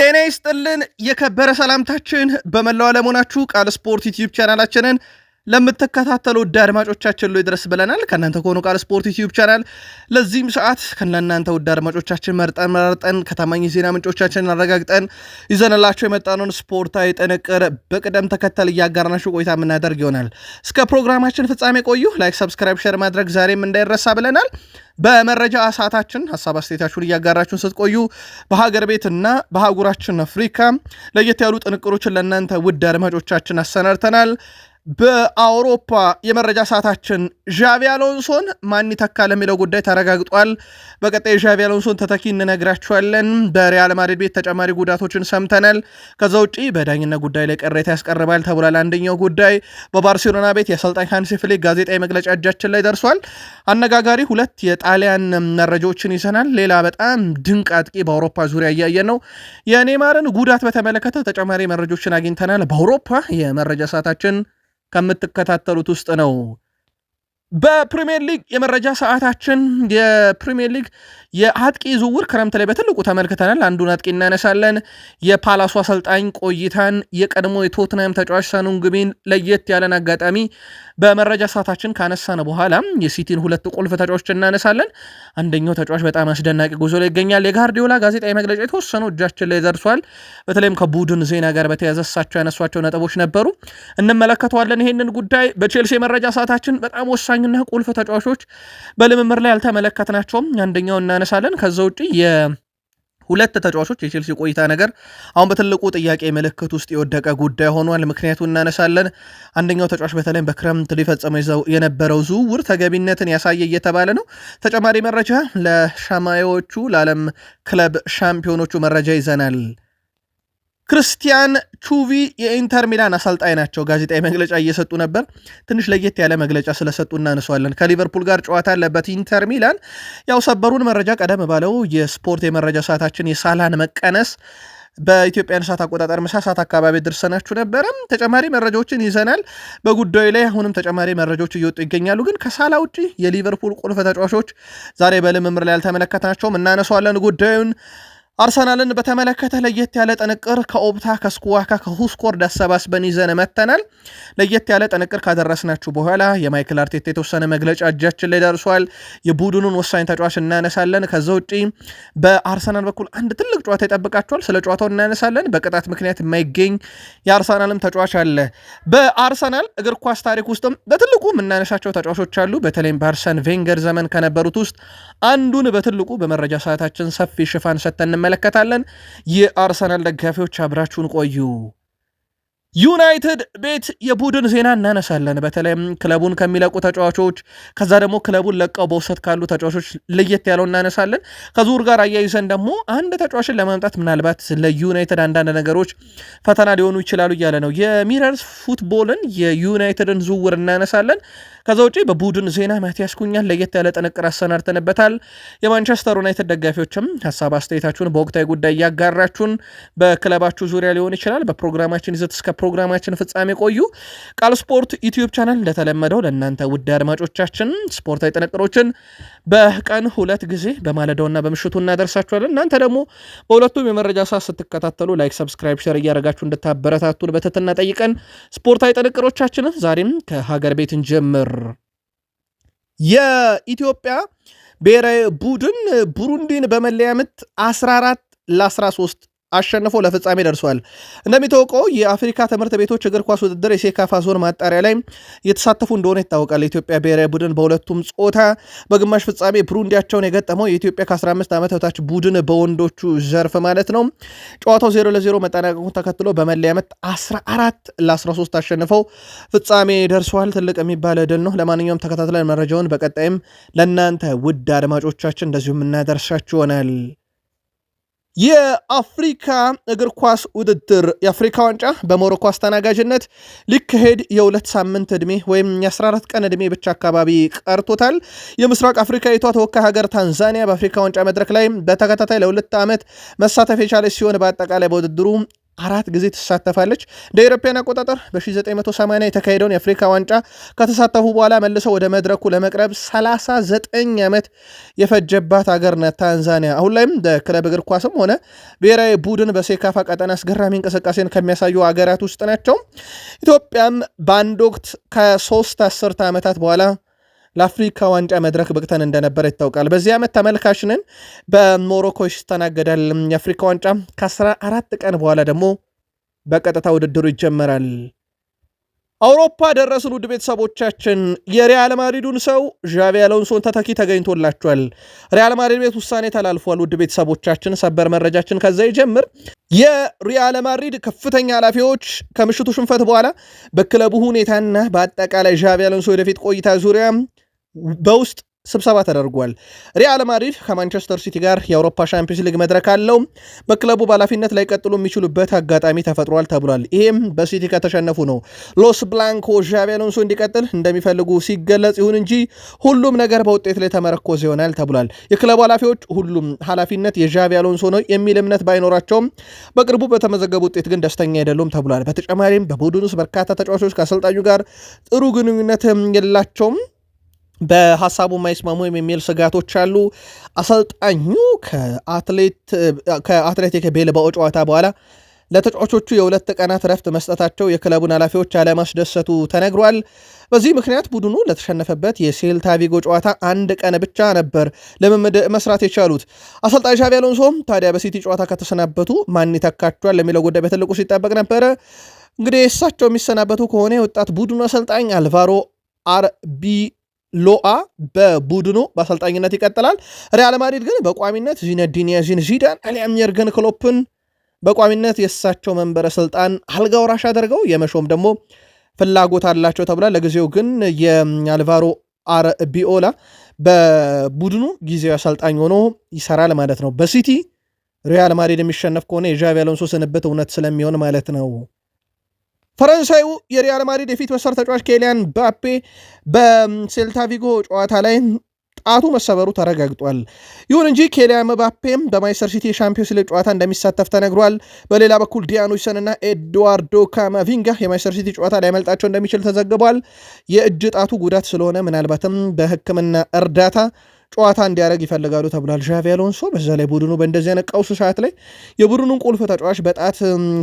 ጤና ይስጥልን የከበረ ሰላምታችን በመላው ዓለም ሆናችሁ ቃል ስፖርት ዩቲዩብ ቻናላችንን ለምትከታተሉ ውድ አድማጮቻችን ላይ ድረስ ብለናል። ከእናንተ ከሆኑ ቃል ስፖርት ዩቲዩብ ቻናል ለዚህም ሰዓት ከእናንተ ውድ አድማጮቻችን መርጠን ከታማኝ ዜና ምንጮቻችንን አረጋግጠን ይዘንላችሁ የመጣነውን ስፖርታዊ ጥንቅር በቅደም ተከተል እያጋራናችሁ ቆይታ የምናደርግ ይሆናል። እስከ ፕሮግራማችን ፍጻሜ ቆዩ። ላይክ፣ ሰብስክራይብ፣ ሼር ማድረግ ዛሬም እንዳይረሳ ብለናል። በመረጃ ሰዓታችን ሐሳብ አስተያየታችሁን እያጋራችሁን ስትቆዩ በሀገር ቤትና በአህጉራችን አፍሪካ ለየት ያሉ ጥንቅሮችን ለእናንተ ውድ አድማጮቻችን አሰናድተናል። በአውሮፓ የመረጃ ሰዓታችን ዣቪ አሎንሶን ማን ይተካል የሚለው ጉዳይ ተረጋግጧል። በቀጣይ ዣቪ አሎንሶን ተተኪ እንነግራችኋለን። በሪያል ማድሪድ ቤት ተጨማሪ ጉዳቶችን ሰምተናል። ከዛ ውጪ በዳኝነት ጉዳይ ላይ ቅሬታ ያስቀርባል ተብሏል። አንደኛው ጉዳይ በባርሴሎና ቤት የአሰልጣኝ ሃንሲ ፍሊክ ጋዜጣዊ መግለጫ እጃችን ላይ ደርሷል። አነጋጋሪ ሁለት የጣሊያን መረጃዎችን ይዘናል። ሌላ በጣም ድንቅ አጥቂ በአውሮፓ ዙሪያ እያየን ነው። የኔማርን ጉዳት በተመለከተ ተጨማሪ መረጃዎችን አግኝተናል። በአውሮፓ የመረጃ ሰዓታችን ከምትከታተሉት ውስጥ ነው። በፕሪሚየር ሊግ የመረጃ ሰዓታችን የፕሪሚየር ሊግ የአጥቂ ዝውውር ክረምት ላይ በትልቁ ተመልክተናል። አንዱን አጥቂ እናነሳለን። የፓላሱ አሰልጣኝ ቆይታን፣ የቀድሞ የቶትናም ተጫዋች ሳኑንግሚን ለየት ያለን አጋጣሚ በመረጃ ሰዓታችን ካነሳን በኋላ የሲቲን ሁለት ቁልፍ ተጫዋቾች እናነሳለን። አንደኛው ተጫዋች በጣም አስደናቂ ጉዞ ላይ ይገኛል። የጋርዲዮላ ጋዜጣዊ መግለጫ የተወሰኑ እጃችን ላይ ደርሷል። በተለይም ከቡድን ዜና ጋር በተያያዘ እሳቸው ያነሷቸው ነጥቦች ነበሩ፣ እንመለከተዋለን ይሄንን ጉዳይ። በቼልሲ የመረጃ ሰዓታችን በጣም ወሳኝና ቁልፍ ተጫዋቾች በልምምር ላይ ያልተመለከትናቸውም አንደኛው እናነሳለን። ከዛ ውጪ ሁለት ተጫዋቾች የቼልሲ ቆይታ ነገር አሁን በትልቁ ጥያቄ ምልክት ውስጥ የወደቀ ጉዳይ ሆኗል። ምክንያቱን እናነሳለን። አንደኛው ተጫዋች በተለይም በክረምት ሊፈጸመው የነበረው ዝውውር ተገቢነትን ያሳየ እየተባለ ነው። ተጨማሪ መረጃ ለሻማዮቹ ለዓለም ክለብ ሻምፒዮኖቹ መረጃ ይዘናል። ክርስቲያን ቹቪ የኢንተር ሚላን አሰልጣኝ ናቸው። ጋዜጣዊ መግለጫ እየሰጡ ነበር። ትንሽ ለየት ያለ መግለጫ ስለሰጡ እናነሷለን። ከሊቨርፑል ጋር ጨዋታ አለበት ኢንተር ሚላን። ያው ሰበሩን መረጃ ቀደም ባለው የስፖርት የመረጃ ሰዓታችን የሳላን መቀነስ በኢትዮጵያን ሰዓት አቆጣጠር ምሳ ሰዓት አካባቢ ድርሰናችሁ ነበረም። ተጨማሪ መረጃዎችን ይዘናል። በጉዳዩ ላይ አሁንም ተጨማሪ መረጃዎች እየወጡ ይገኛሉ። ግን ከሳላ ውጪ የሊቨርፑል ቁልፍ ተጫዋቾች ዛሬ በልምምር ላይ ያልተመለከትናቸውም እናነሷለን ጉዳዩን። አርሰናልን በተመለከተ ለየት ያለ ጥንቅር ከኦፕታ ከስኩዋካ ከሁስኮርድ አሰባስበን ይዘን መተናል። ለየት ያለ ጥንቅር ካደረስናችሁ በኋላ የማይክል አርቴታ የተወሰነ መግለጫ እጃችን ላይ ደርሷል። የቡድኑን ወሳኝ ተጫዋች እናነሳለን። ከዛ ውጪ በአርሰናል በኩል አንድ ትልቅ ጨዋታ ይጠብቃቸዋል። ስለ ጨዋታው እናነሳለን። በቅጣት ምክንያት የማይገኝ የአርሰናልም ተጫዋች አለ። በአርሰናል እግር ኳስ ታሪክ ውስጥም በትልቁ የምናነሳቸው ተጫዋቾች አሉ። በተለይም በአርሰን ቬንገር ዘመን ከነበሩት ውስጥ አንዱን በትልቁ በመረጃ ሰዓታችን ሰፊ ሽፋን ሰጥተን እንመለከታለን። የአርሰናል ደጋፊዎች አብራችሁን ቆዩ። ዩናይትድ ቤት የቡድን ዜና እናነሳለን። በተለይም ክለቡን ከሚለቁ ተጫዋቾች ከዛ ደግሞ ክለቡን ለቀው በውሰት ካሉ ተጫዋቾች ለየት ያለው እናነሳለን። ከዙር ጋር አያይዘን ደግሞ አንድ ተጫዋችን ለማምጣት ምናልባት ለዩናይትድ አንዳንድ ነገሮች ፈተና ሊሆኑ ይችላሉ እያለ ነው። የሚረርስ ፉትቦልን የዩናይትድን ዝውውር እናነሳለን። ከዛ ውጪ በቡድን ዜና ማቲያስ ኩኛን ለየት ያለ ጥንቅር አሰናድተንበታል። የማንቸስተር ዩናይትድ ደጋፊዎችም ሀሳብ አስተያየታችሁን በወቅታዊ ጉዳይ እያጋራችሁን በክለባችሁ ዙሪያ ሊሆን ይችላል በፕሮግራማችን ይዘት እስከ ፕሮግራማችን ፍጻሜ ቆዩ። ቃል ስፖርት ዩቲዩብ ቻናል እንደተለመደው ለእናንተ ውድ አድማጮቻችን ስፖርታዊ ጥንቅሮችን በቀን 2 ጊዜ በማለዳውና በምሽቱ እናደርሳችኋለን። እናንተ ደግሞ በሁለቱም የመረጃ ሰዓት ስትከታተሉ ላይክ፣ ሰብስክራይብ፣ ሼር እያደረጋችሁ እንድታበረታቱን በትህትና ጠይቀን ስፖርታዊ ጥንቅሮቻችንን ዛሬም ከሀገር ቤት እንጀምር። የኢትዮጵያ ብሔራዊ ቡድን ቡሩንዲን በመለያ ምት 14-13 አሸንፎ ለፍጻሜ ደርሷል። እንደሚታወቀው የአፍሪካ ትምህርት ቤቶች እግር ኳስ ውድድር የሴካፋ ዞን ማጣሪያ ላይ የተሳተፉ እንደሆነ ይታወቃል። የኢትዮጵያ ብሔራዊ ቡድን በሁለቱም ጾታ በግማሽ ፍጻሜ ብሩንዲያቸውን የገጠመው የኢትዮጵያ ከ15 ዓመት በታች ቡድን በወንዶቹ ዘርፍ ማለት ነው። ጨዋታው 0-0 መጠናቀቁን ተከትሎ በመለያ ምት 14-13 አሸንፈው ፍጻሜ ደርሷል። ትልቅ የሚባል ድል ነው። ለማንኛውም ተከታትለን መረጃውን በቀጣይም ለእናንተ ውድ አድማጮቻችን እንደዚሁ የምናደርሳችሁ ይሆናል። የአፍሪካ እግር ኳስ ውድድር የአፍሪካ ዋንጫ በሞሮኮ አስተናጋጅነት ሊካሄድ የ2 ሳምንት ዕድሜ ወይም የ14 ቀን ዕድሜ ብቻ አካባቢ ቀርቶታል። የምስራቅ አፍሪካዊቷ ተወካይ ሀገር ታንዛኒያ በአፍሪካ ዋንጫ መድረክ ላይ በተከታታይ ለ2 ዓመት መሳተፍ የቻለች ሲሆን በአጠቃላይ በውድድሩ 4 ጊዜ ትሳተፋለች። እንደ አውሮፓውያን አቆጣጠር በ1980 የተካሄደውን የአፍሪካ ዋንጫ ከተሳተፉ በኋላ መልሰው ወደ መድረኩ ለመቅረብ 39 ዓመት የፈጀባት ሀገር ናት ታንዛኒያ። አሁን ላይም በክለብ እግር ኳስም ሆነ ብሔራዊ ቡድን በሴካፋ ቀጠና አስገራሚ እንቅስቃሴን ከሚያሳዩ ሀገራት ውስጥ ናቸው። ኢትዮጵያም በአንድ ወቅት ከ3 አስርተ ዓመታት በኋላ ለአፍሪካ ዋንጫ መድረክ በቅተን እንደነበረ ይታወቃል። በዚህ ዓመት ተመልካችንን በሞሮኮ ይስተናገዳል። የአፍሪካ ዋንጫ ከ14 ቀን በኋላ ደግሞ በቀጥታ ውድድሩ ይጀመራል። አውሮፓ ደረስን። ውድ ቤተሰቦቻችን የሪያል ማድሪዱን ሰው ዣቪ አሎንሶን ተተኪ ተገኝቶላቸዋል። ሪያል ማድሪድ ቤት ውሳኔ ተላልፏል። ውድ ቤተሰቦቻችን ሰበር መረጃችን ከዛ ይጀምር። የሪያል ማድሪድ ከፍተኛ ኃላፊዎች ከምሽቱ ሽንፈት በኋላ በክለቡ ሁኔታና በአጠቃላይ ዣቪ አሎንሶ ወደፊት ቆይታ ዙሪያ በውስጥ ስብሰባ ተደርጓል። ሪያል ማድሪድ ከማንቸስተር ሲቲ ጋር የአውሮፓ ሻምፒዮንስ ሊግ መድረክ አለው። በክለቡ በኃላፊነት ላይ ቀጥሎ የሚችሉበት አጋጣሚ ተፈጥሯል ተብሏል። ይሄም በሲቲ ከተሸነፉ ነው። ሎስ ብላንኮ ዣቪ አሎንሶ እንዲቀጥል እንደሚፈልጉ ሲገለጽ፣ ይሁን እንጂ ሁሉም ነገር በውጤት ላይ ተመረኮዝ ይሆናል ተብሏል። የክለቡ ኃላፊዎች ሁሉም ኃላፊነት የዣቪ አሎንሶ ነው የሚል እምነት ባይኖራቸውም በቅርቡ በተመዘገቡ ውጤት ግን ደስተኛ አይደሉም ተብሏል። በተጨማሪም በቡድን ውስጥ በርካታ ተጫዋቾች ከአሰልጣኙ ጋር ጥሩ ግንኙነት የላቸውም፣ በሐሳቡ የማይስማሙ የሚል ስጋቶች አሉ። አሰልጣኙ ከአትሌቲክ ቤልባኦ ጨዋታ በኋላ ለተጫዋቾቹ የ2 ቀናት ረፍት መስጠታቸው የክለቡን ኃላፊዎች አለማስደሰቱ ተነግሯል። በዚህ ምክንያት ቡድኑ ለተሸነፈበት የሴልታ ቪጎ ጨዋታ 1 ቀን ብቻ ነበር ልምምድ መስራት የቻሉት። አሰልጣኝ ዣቪ አሎንሶም ታዲያ በሲቲ ጨዋታ ከተሰናበቱ ማን ይተካቸዋል ለሚለው ጉዳይ በትልቁ ሲጠበቅ ነበረ። እንግዲህ እሳቸው የሚሰናበቱ ከሆነ የወጣት ቡድኑ አሰልጣኝ አልቫሮ ሎአ በቡድኑ በአሰልጣኝነት ይቀጥላል። ሪያል ማድሪድ ግን በቋሚነት ዚነዲን ዚዳን አሊያም የርገን ክሎፕን በቋሚነት የእሳቸው መንበረ ስልጣን አልጋ ወራሽ አድርገው የመሾም ደግሞ ፍላጎት አላቸው ተብሏል። ለጊዜው ግን የአልቫሮ አርቢኦላ በቡድኑ ጊዜያዊ አሰልጣኝ ሆኖ ይሰራል ማለት ነው። በሲቲ ሪያል ማድሪድ የሚሸነፍ ከሆነ የዣቪ አሎንሶ ስንብት እውነት ስለሚሆን ማለት ነው። ፈረንሳዩ የሪያል ማድሪድ የፊት መስመር ተጫዋች ኬሊያን ምባፔ በሴልታ ቪጎ ጨዋታ ላይ ጣቱ መሰበሩ ተረጋግጧል። ይሁን እንጂ ኬሊያን ምባፔም በማንቸስተር ሲቲ የሻምፒዮንስ ሊግ ጨዋታ እንደሚሳተፍ ተነግሯል። በሌላ በኩል ዲያን ዊሰን እና ኤድዋርዶ ካማቪንጋ የማንቸስተር ሲቲ ጨዋታ ሊያመልጣቸው እንደሚችል ተዘግቧል። የእጅ ጣቱ ጉዳት ስለሆነ ምናልባትም በሕክምና እርዳታ ጨዋታ እንዲያደርግ ይፈልጋሉ ተብሏል። ዣቪ አሎንሶ በዛ ላይ ቡድኑ በእንደዚህ አይነት ቀውስ ሰዓት ላይ የቡድኑን ቁልፍ ተጫዋች በጣት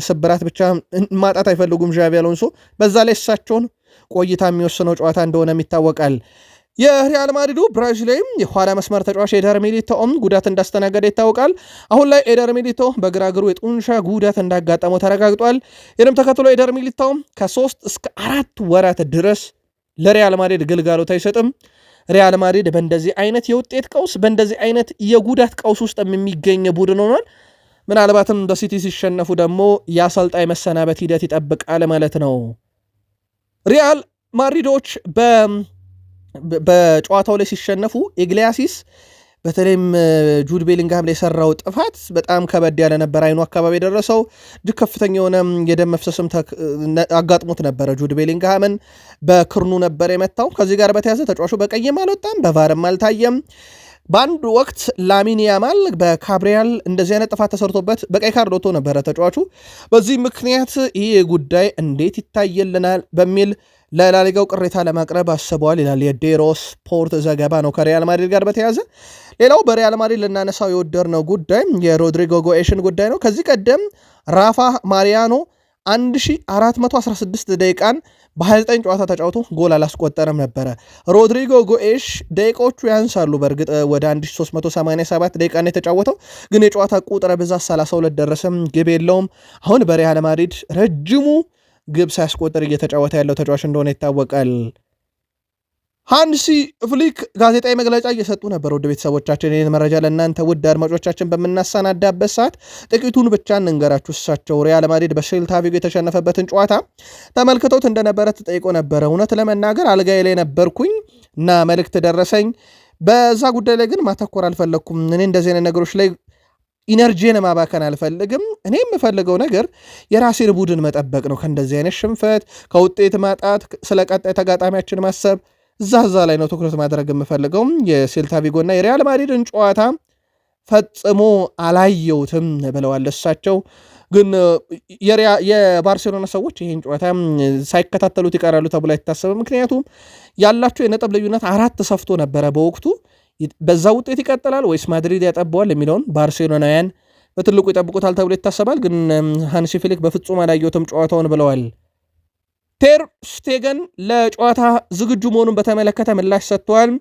ስብራት ብቻ ማጣት አይፈልጉም ዣቪ አሎንሶ። በዛ ላይ እሳቸውን ቆይታ የሚወስነው ጨዋታ እንደሆነም ይታወቃል። የሪያል ማድሪዱ ብራዚላዊም የኋላ መስመር ተጫዋች ኤደር ሚሊታኦም ጉዳት እንዳስተናገደ ይታወቃል። አሁን ላይ ኤደር ሚሊቶ በግራ እግሩ የጡንቻ ጉዳት እንዳጋጠመው ተረጋግጧል። ይህንም ተከትሎ ኤደር ሚሊታኦም ከ3 እስከ 4 ወራት ድረስ ለሪያል ማድሪድ ግልጋሎት አይሰጥም። ሪያል ማድሪድ በእንደዚህ አይነት የውጤት ቀውስ በእንደዚህ አይነት የጉዳት ቀውስ ውስጥ የሚገኝ ቡድን ሆኗል። ምናልባትም በሲቲ ሲሸነፉ ደግሞ የአሰልጣኝ መሰናበት ሂደት ይጠብቃል ማለት ነው። ሪያል ማድሪዶች በጨዋታው ላይ ሲሸነፉ ኢግሊያሲስ በተለይም ጁድ ቤሊንግሃም ላይ የሰራው ጥፋት በጣም ከበድ ያለ ነበር። አይኑ አካባቢ የደረሰው እጅግ ከፍተኛ የሆነ የደም መፍሰስም አጋጥሞት ነበረ። ጁድ ቤሊንግሃምን በክርኑ ነበር የመታው። ከዚህ ጋር በተያዘ ተጫዋቹ በቀይም አልወጣም፣ በቫርም አልታየም። በአንድ ወቅት ላሚን ያማል በካብሪያል እንደዚህ አይነት ጥፋት ተሰርቶበት በቀይ ካርድ ወጥቶ ነበረ ተጫዋቹ። በዚህ ምክንያት ይህ ጉዳይ እንዴት ይታየልናል በሚል ለላሊጋው ቅሬታ ለማቅረብ አስበዋል ይላል የዴሮ ስፖርት ዘገባ ነው ከሪያል ማድሪድ ጋር በተያዘ። ሌላው በሪያል ማድሪድ ልናነሳው የወደድነው ጉዳይ የሮድሪጎ ጎኤሽን ጉዳይ ነው። ከዚህ ቀደም ራፋ ማሪያኖ 1416 ደቂቃን በ29 ጨዋታ ተጫውቶ ጎል አላስቆጠረም ነበረ። ሮድሪጎ ጎኤሽ ደቂቃዎቹ ያንሳሉ። በእርግጥ ወደ 1387 ደቂቃን የተጫወተው ግን የጨዋታ ቁጥር ብዛት 32 ደረሰም፣ ግብ የለውም። አሁን በሪያል ማድሪድ ረጅሙ ግብ ሳያስቆጥር እየተጫወተ ያለው ተጫዋች እንደሆነ ይታወቃል። ሃንሲ ፍሊክ ጋዜጣዊ መግለጫ እየሰጡ ነበር። ውድ ቤተሰቦቻችን ይህን መረጃ ለእናንተ ውድ አድማጮቻችን በምናሰናዳበት ሰዓት ጥቂቱን ብቻ እንንገራችሁ። እሳቸው ሪያል ማድሪድ በሴልታ ቪጎ የተሸነፈበትን ጨዋታ ተመልክቶት እንደነበረ ተጠይቆ ነበረ። እውነት ለመናገር አልጋዬ ላይ ነበርኩኝ እና መልእክት ደረሰኝ። በዛ ጉዳይ ላይ ግን ማተኮር አልፈለግኩም። እኔ እንደዚህ አይነት ነገሮች ላይ ኢነርጂን ማባከን አልፈልግም። እኔ የምፈልገው ነገር የራሴን ቡድን መጠበቅ ነው። ከእንደዚህ አይነት ሽንፈት፣ ከውጤት ማጣት፣ ስለ ቀጣይ ተጋጣሚያችን ማሰብ እዛ ላይ ነው ትኩረት ማድረግ የምፈልገው። የሴልታ ቪጎና የሪያል ማድሪድን ጨዋታ ፈጽሞ አላየውትም ብለዋል እሳቸው። ግን የባርሴሎና ሰዎች ይህን ጨዋታ ሳይከታተሉት ይቀራሉ ተብሎ አይታሰብም። ምክንያቱም ያላቸው የነጥብ ልዩነት 4 ሰፍቶ ነበረ በወቅቱ። በዛ ውጤት ይቀጥላል ወይስ ማድሪድ ያጠበዋል የሚለውን ባርሴሎናውያን በትልቁ ይጠብቁታል ተብሎ ይታሰባል። ግን ሃንሲ ፍሊክ በፍጹም አላየሁትም ጨዋታውን ብለዋል። ቴር ስቴገን ለጨዋታ ዝግጁ መሆኑን በተመለከተ ምላሽ ሰጥተዋል።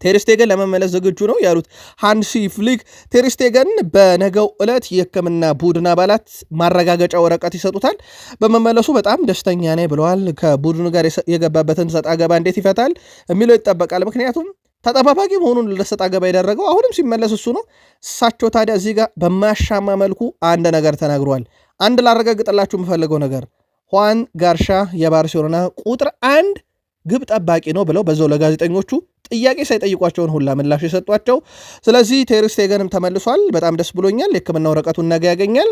ቴር ስቴገን ለመመለስ ዝግጁ ነው ያሉት ሃንሲ ፍሊክ ቴር ስቴገን በነገው ዕለት የሕክምና ቡድን አባላት ማረጋገጫ ወረቀት ይሰጡታል። በመመለሱ በጣም ደስተኛ ነኝ ብለዋል። ከቡድኑ ጋር የገባበትን ሰጣ ገባ እንዴት ይፈታል የሚለው ይጠበቃል። ምክንያቱም ተጠባባቂ መሆኑን ለሰጣ ገባ የደረገው አሁንም ሲመለስ እሱ ነው። እሳቸው ታዲያ እዚህ ጋር በማያሻማ መልኩ አንድ ነገር ተናግረዋል። አንድ ላረጋግጥላችሁ የምፈልገው ነገር ሁዋን ጋርሻ የባርሴሎና ቁጥር 1 ግብ ጠባቂ ነው ብለው በዛው ለጋዜጠኞቹ ጥያቄ ሳይጠይቋቸውን ሁላ ምላሽ የሰጧቸው። ስለዚህ ቴር ስቴገንም ተመልሷል። በጣም ደስ ብሎኛል። የሕክምና ወረቀቱን ነገ ያገኛል።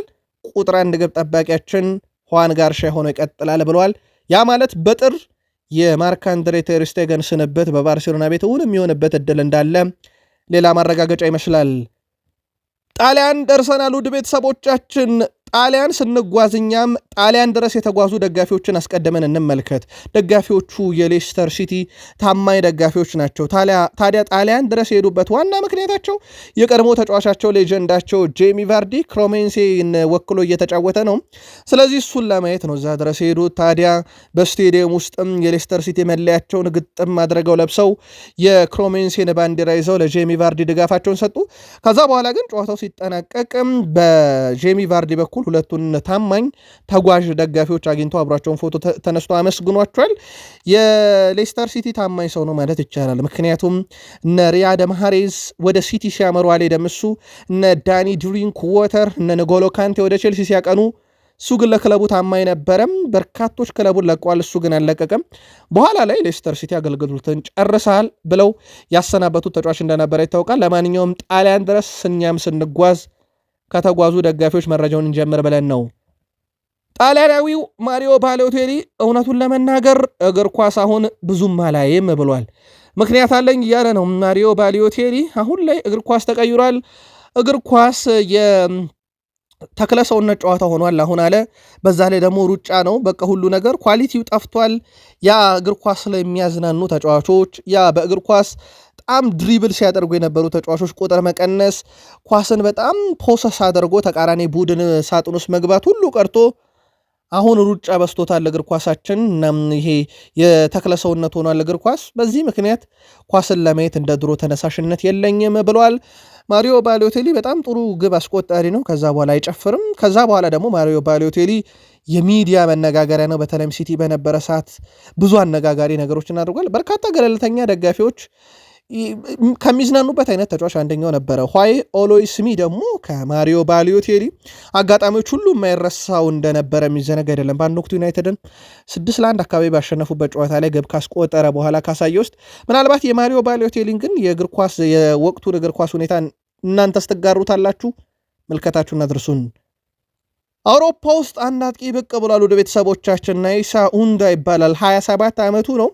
ቁጥር 1 ግብ ጠባቂያችን ሁዋን ጋርሻ ሆኖ ይቀጥላል ብለዋል። ያ ማለት በጥር የማርክ አንድሬ ቴር ስቴገን ስንብት በባርሴሎና ቤት እውን የሚሆንበት እድል እንዳለ ሌላ ማረጋገጫ ይመስላል። ጣሊያን ደርሰናል። ውድ ቤተሰቦቻችን ጣሊያን ስንጓዝ እኛም ጣሊያን ድረስ የተጓዙ ደጋፊዎችን አስቀድመን እንመልከት። ደጋፊዎቹ የሌስተር ሲቲ ታማኝ ደጋፊዎች ናቸው። ታዲያ ጣሊያን ድረስ የሄዱበት ዋና ምክንያታቸው የቀድሞ ተጫዋቻቸው ሌጀንዳቸው ጄሚ ቫርዲ ክሮሜንሴን ወክሎ እየተጫወተ ነው። ስለዚህ እሱን ለማየት ነው እዛ ድረስ የሄዱት። ታዲያ በስቴዲየም ውስጥም የሌስተር ሲቲ መለያቸውን ግጥም አድርገው ለብሰው የክሮሜንሴን ባንዲራ ይዘው ለጄሚ ቫርዲ ድጋፋቸውን ሰጡ። ከዛ በኋላ ግን ጨዋታው ሲጠናቀቅም በጄሚ ቫርዲ በኩል ሁለቱን ታማኝ ተጓዥ ደጋፊዎች አግኝተው አብሯቸውን ፎቶ ተነስቶ አመስግኗቸዋል። የሌስተር ሲቲ ታማኝ ሰው ነው ማለት ይቻላል። ምክንያቱም እነ ሪያድ ማህሬዝ ወደ ሲቲ ሲያመሩ አልሄደም እሱ። እነ ዳኒ ድሪንክ ዋተር እነ ንጎሎ ካንቴ ወደ ቼልሲ ሲያቀኑ እሱ ግን ለክለቡ ታማኝ ነበረም። በርካቶች ክለቡን ለቀዋል፣ እሱ ግን አልለቀቀም። በኋላ ላይ ሌስተር ሲቲ አገልግሎትን ጨርሰሃል ብለው ያሰናበቱት ተጫዋች እንደነበረ ይታወቃል። ለማንኛውም ጣሊያን ድረስ እኛም ስንጓዝ ከተጓዙ ደጋፊዎች መረጃውን እንጀምር ብለን ነው። ጣሊያናዊው ማሪዮ ባሎቴሊ እውነቱን ለመናገር እግር ኳስ አሁን ብዙም አላይም ብሏል። ምክንያት አለኝ እያለ ነው ማሪዮ ባሎቴሊ። አሁን ላይ እግር ኳስ ተቀይሯል። እግር ኳስ የተክለ ሰውነት ጨዋታ ሆኗል አሁን አለ። በዛ ላይ ደግሞ ሩጫ ነው። በቃ ሁሉ ነገር ኳሊቲው ጠፍቷል። ያ እግር ኳስ ላይ የሚያዝናኑ ተጫዋቾች፣ ያ በእግር ኳስ በጣም ድሪብል ሲያደርጉ የነበሩ ተጫዋቾች ቁጥር መቀነስ፣ ኳስን በጣም ፖሰስ አድርጎ ተቃራኒ ቡድን ሳጥን ውስጥ መግባት ሁሉ ቀርቶ አሁን ሩጫ በስቶታል እግር ኳሳችን። እናም ይሄ የተክለ ሰውነት ሆኗል እግር ኳስ። በዚህ ምክንያት ኳስን ለማየት እንደ ድሮ ተነሳሽነት የለኝም ብሏል። ማሪዮ ባሎቴሊ በጣም ጥሩ ግብ አስቆጣሪ ነው። ከዛ በኋላ አይጨፍርም። ከዛ በኋላ ደግሞ ማሪዮ ባሎቴሊ የሚዲያ መነጋገሪያ ነው። በተለይም ሲቲ በነበረ ሰዓት ብዙ አነጋጋሪ ነገሮችን አድርጓል። በርካታ ገለልተኛ ደጋፊዎች ከሚዝናኑበት አይነት ተጫዋች አንደኛው ነበረ። ኋይ ኦሎይስሚ ደግሞ ከማሪዮ ባሎቴሊ አጋጣሚዎች ሁሉ የማይረሳው እንደነበረ የሚዘነጋ አይደለም። በአንድ ወቅቱ ዩናይትድን 6-1 አካባቢ ባሸነፉበት ጨዋታ ላይ ግብ ካስቆጠረ በኋላ ካሳየ ውስጥ ምናልባት የማሪዮ ባሎቴሊን ግን የእግር ኳስ የወቅቱን እግር ኳስ ሁኔታ እናንተ ስትጋሩታላችሁ መልከታችሁን አድርሱን። አውሮፓ ውስጥ አንድ አጥቂ ብቅ ብሏል። ወደ ቤተሰቦቻችን ናይሳ ኡንዳ ይባላል። 27 ዓመቱ ነው።